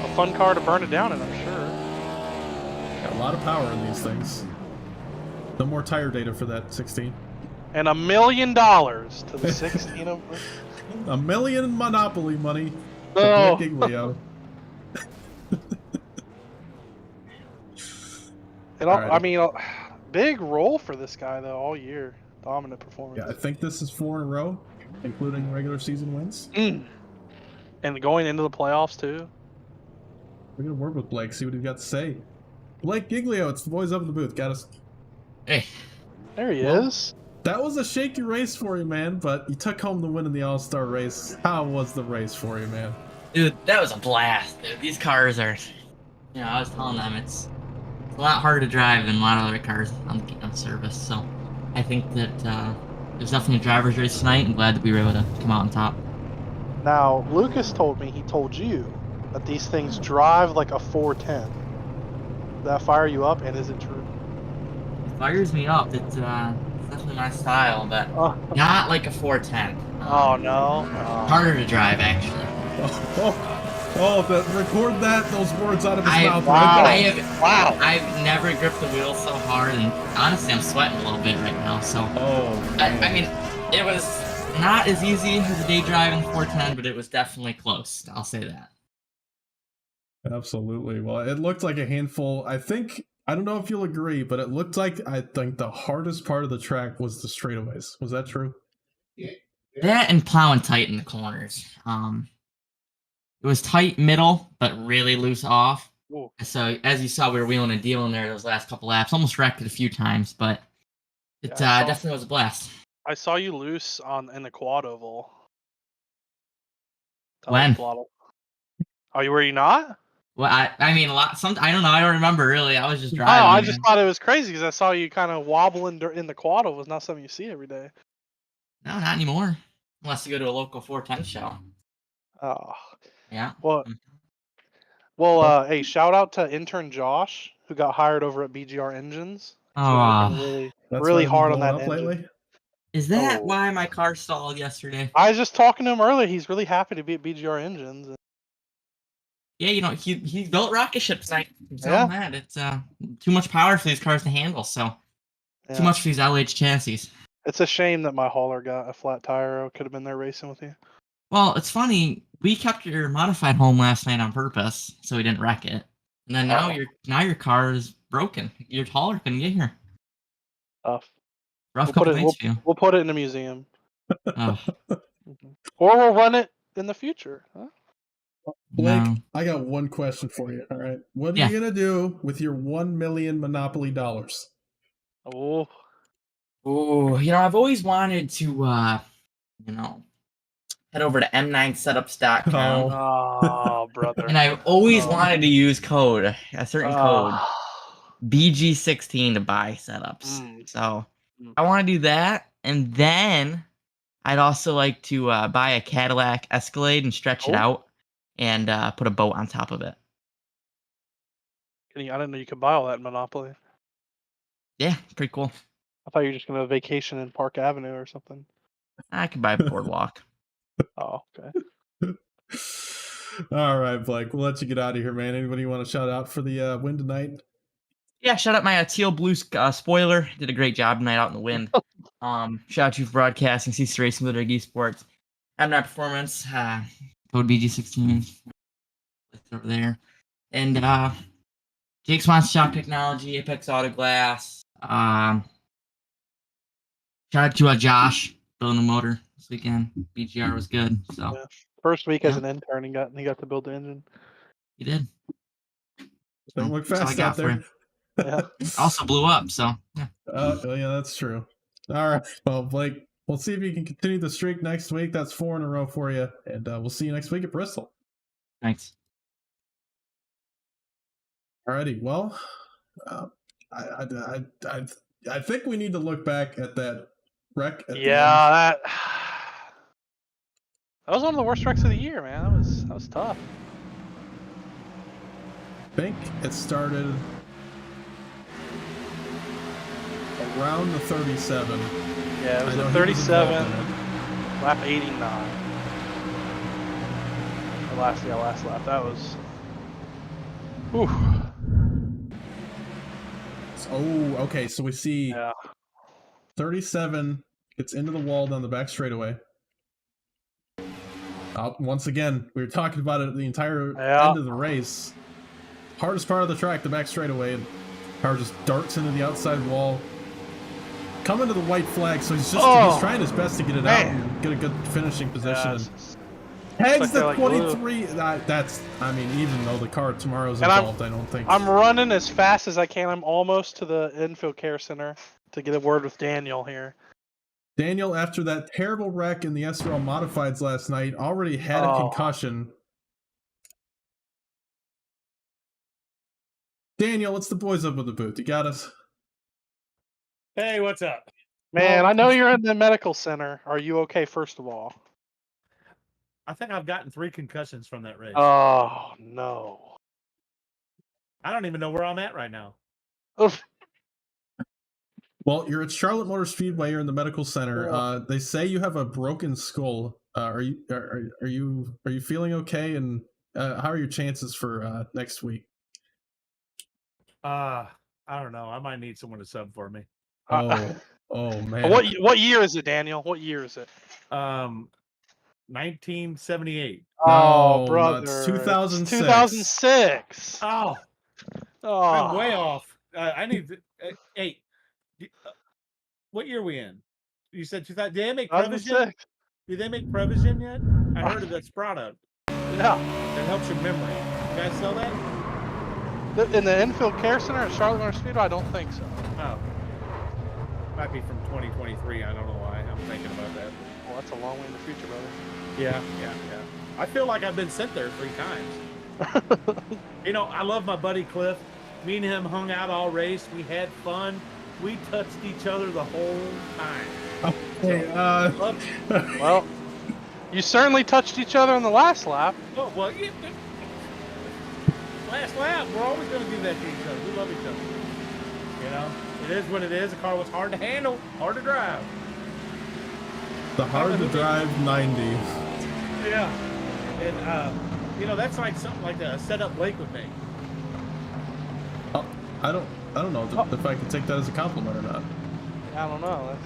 Speaker 9: A fun car to burn it down in, I'm sure.
Speaker 1: Got a lot of power in these things. No more tire data for that 16.
Speaker 9: And $1 million to the 16 of them.
Speaker 1: $1 million Monopoly money to
Speaker 9: Oh.
Speaker 1: Blake Giglio.
Speaker 9: I mean, big role for this guy, though, all year. Dominant performance.
Speaker 1: Yeah, I think this is 4 in a row, including regular season wins.
Speaker 9: And going into the playoffs, too.
Speaker 1: We're going to work with Blake, see what he's got to say. Blake Giglio, it's the boys up in the booth. Got us.
Speaker 8: Hey,
Speaker 9: There he
Speaker 1: Well,
Speaker 9: is.
Speaker 1: That was a shaky race for you, man, but you took home the win in the All-Star race. How was the race for you, man?
Speaker 8: dude, that was a blast. Dude. These cars are, I was telling them it's a lot harder to drive than a lot of other cars on service. So I think that it was definitely a driver's race tonight. I'm glad that we were able to come out on top.
Speaker 9: Now, Lucas told me, he told you that these things drive like a 410. Did that fire you up, and is it true?
Speaker 8: It fires me up. It's definitely my style, but
Speaker 9: Oh,
Speaker 8: not like a 410.
Speaker 9: oh no.
Speaker 8: Harder to drive, actually.
Speaker 1: Record those words out of his mouth.
Speaker 9: wow.
Speaker 1: Right
Speaker 9: Wow.
Speaker 8: I've never gripped the wheel so hard, and honestly, I'm sweating a little bit right now. So, I mean, it was not as easy as a day drive in the 410, but it was definitely close. I'll say that.
Speaker 1: Absolutely. Well, it looked like a handful. I don't know if you'll agree, but it looked like I think the hardest part of the track was the straightaways. Was that true?
Speaker 8: That and plowing tight in the corners. It was tight middle, but really loose off.
Speaker 9: Ooh.
Speaker 8: So as you saw, we were wheeling and dealing there those last couple laps. Almost wrecked it a few times, but it definitely was a blast.
Speaker 9: I saw you loose in the quad oval.
Speaker 8: When?
Speaker 9: Oh, were you not?
Speaker 8: Well, I mean, I don't know. I don't remember really. I was just
Speaker 9: Oh,
Speaker 8: driving.
Speaker 9: I just thought it was crazy because I saw you kind of wobbling in the quad oval. It's not something you see every day.
Speaker 8: No, not anymore. Unless you go to a local 410 show.
Speaker 9: Oh.
Speaker 8: Yeah.
Speaker 9: Well, hey, shout out to intern Josh who got hired over at BGR Engines. Really hard on that engine. Lately?
Speaker 8: Is that why my car stalled yesterday?
Speaker 9: I was just talking to him earlier. He's really happy to be at BGR Engines.
Speaker 8: Yeah, he built rocket ships. That it's too much power for these cars to handle. So too much for these LH chassis.
Speaker 9: It's a shame that my hauler got a flat tire. I could have been there racing with you.
Speaker 8: Well, it's funny. We kept your modified home last night on purpose, so we didn't wreck it. And then now your car is broken. Your hauler couldn't get here.
Speaker 9: Tough.
Speaker 8: Rough couple nights for you.
Speaker 9: We'll put it in a museum.
Speaker 8: Oh.
Speaker 9: Or we'll run it in the future. Huh?
Speaker 1: Blake, I got one question for you. All right, what are you gonna do with your $1 million Monopoly dollars?
Speaker 9: Oh,
Speaker 8: I've always wanted to, head over to m9setups.com.
Speaker 9: Oh, brother.
Speaker 8: And I've always wanted to use a certain code, BG16 to buy setups. So I want to do that, and then I'd also like to buy a Cadillac Escalade and stretch it out. And put a boat on top of it.
Speaker 9: I didn't know you could buy all that in Monopoly.
Speaker 8: Yeah, pretty cool.
Speaker 9: I thought you were just going to vacation in Park Avenue or something.
Speaker 8: I could buy a boardwalk.
Speaker 9: Oh, okay.
Speaker 1: All right, Blake, we'll let you get out of here, man. Anybody you want to shout out for the win tonight?
Speaker 8: Yeah, shout out my teal blue spoiler. Did a great job tonight out in the wind. Shout out to you for broadcasting, CTC Racing with Esports. M9 Performance. Code BG16 over there. And Jake's Wants Shop Technology, Apex Auto Glass. Shout out to Josh building the motor this weekend. BGR was good. So
Speaker 9: first week as an intern, he got to build the engine.
Speaker 8: He did.
Speaker 1: Don't look fast out there.
Speaker 9: Yeah.
Speaker 8: Also blew up, so yeah.
Speaker 1: Yeah, that's true. All right. Well, Blake, we'll see if you can continue the streak next week. That's 4 in a row for you. And we'll see you next week at Bristol.
Speaker 8: Thanks.
Speaker 1: Alrighty. Well, I think we need to look back at that wreck.
Speaker 9: That was one of the worst wrecks of the year, man. That was tough.
Speaker 1: I think it started around the 37.
Speaker 9: Yeah, it was a 37, lap 89. The last lap. That was. Whew.
Speaker 1: Okay. So we see 37 gets into the wall down the back straightaway. Once again, we were talking about it the entire end of the race. Hardest part of the track, the back straightaway, and car just darts into the outside wall. Coming to the white flag, so he's trying his best to get it out and get a good finishing position. Tags
Speaker 9: they're
Speaker 1: the
Speaker 9: glue.
Speaker 1: 23. That's, I mean, even though the car tomorrow's
Speaker 9: And
Speaker 1: involved, I don't think.
Speaker 9: I'm running as fast as I can. I'm almost to the infield care center to get a word with Daniel here.
Speaker 1: Daniel, after that terrible wreck in the SRL Modifieds last night, already had a concussion. Daniel, it's the boys up with the booth. You got us?
Speaker 10: Hey, what's up?
Speaker 9: Man, I know you're in the medical center. Are you okay, first of all?
Speaker 10: I think I've gotten 3 concussions from that race.
Speaker 9: Oh, no.
Speaker 10: I don't even know where I'm at right now.
Speaker 9: Oof.
Speaker 1: Well, you're at Charlotte Motor Speedway. You're in the medical center.
Speaker 9: Yeah.
Speaker 1: They say you have a broken skull. Are you feeling okay? And how are your chances for next week?
Speaker 10: I don't know. I might need someone to sub for me.
Speaker 1: Oh man.
Speaker 9: What year is it, Daniel? What year is it?
Speaker 10: 1978.
Speaker 9: Oh, brother.
Speaker 1: It's 2006.
Speaker 9: 2006.
Speaker 10: Oh,
Speaker 9: Oh.
Speaker 10: I'm way off. I need to, hey, what year are we in? You said 2000. Did they make Prevision?
Speaker 9: 2006.
Speaker 10: Did they make Prevision yet? I heard of this product.
Speaker 9: Yeah.
Speaker 10: It helps your memory. You guys sell that?
Speaker 9: In the infield care center at Charlotte Motor Speedway? I don't think so.
Speaker 10: Oh. Might be from 2023. I don't know why. I'm thinking about that.
Speaker 9: Well, that's a long way in the future, brother.
Speaker 10: Yeah. I feel like I've been sent there 3 times. You know, I love my buddy Cliff. Me and him hung out all race. We had fun. We touched each other the whole time.
Speaker 1: Okay,
Speaker 9: well, you certainly touched each other on the last lap.
Speaker 10: Oh, well, yeah, last lap, we're always going to do that to each other. We love each other. You know, it is what it is. The car was hard to handle, hard to drive.
Speaker 1: The hard to drive 90.
Speaker 10: Yeah. And, you know, that's like something like a setup Blake would make.
Speaker 1: Oh, I don't know if I can take that as a compliment or not.
Speaker 9: I don't know.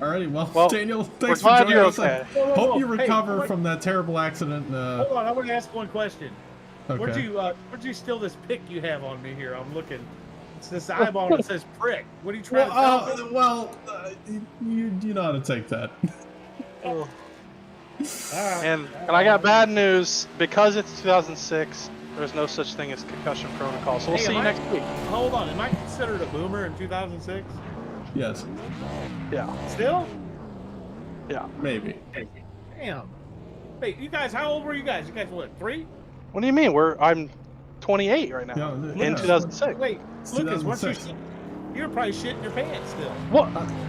Speaker 1: Alrighty, well, Daniel, thanks
Speaker 9: we're
Speaker 1: for
Speaker 9: glad
Speaker 1: joining
Speaker 9: you're
Speaker 1: us.
Speaker 9: okay.
Speaker 1: Hope you recover from that terrible accident.
Speaker 10: Hold on, I want to ask one question.
Speaker 1: Okay.
Speaker 10: Where'd you steal this pick you have on me here? I'm looking. It's this eyeball that says prick. What are you trying to tell me?
Speaker 1: Well, you know how to take that.
Speaker 10: Oh.
Speaker 9: And I got bad news. Because it's 2006, there's no such thing as concussion protocol. So we'll see you next week.
Speaker 10: Hold on. Am I considered a boomer in 2006?
Speaker 1: Yes.
Speaker 9: Yeah.
Speaker 10: Still?
Speaker 9: Yeah.
Speaker 1: Maybe.
Speaker 10: Damn. Wait, you guys, how old were you guys? You guys what, 3?
Speaker 9: What do you mean? I'm 28 right now. In 2006.
Speaker 10: Wait, Lucas, you're probably shitting your pants still.
Speaker 9: What?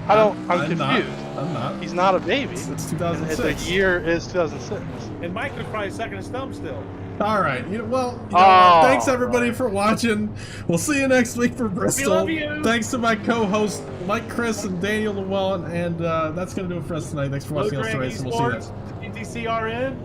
Speaker 9: I'm confused.
Speaker 1: I'm not.
Speaker 9: He's not a baby.
Speaker 1: It's 2006.
Speaker 9: And the year is 2006.
Speaker 10: And Mike was probably sucking his thumb still.
Speaker 1: All right. Thanks everybody for watching. We'll see you next week for Bristol.
Speaker 10: We love you.
Speaker 1: Thanks to my co-hosts Mike, Chris, and Daniel Llewellyn. And that's gonna do it for us tonight. Thanks for watching us race. And we'll see you next.
Speaker 10: CTC RN.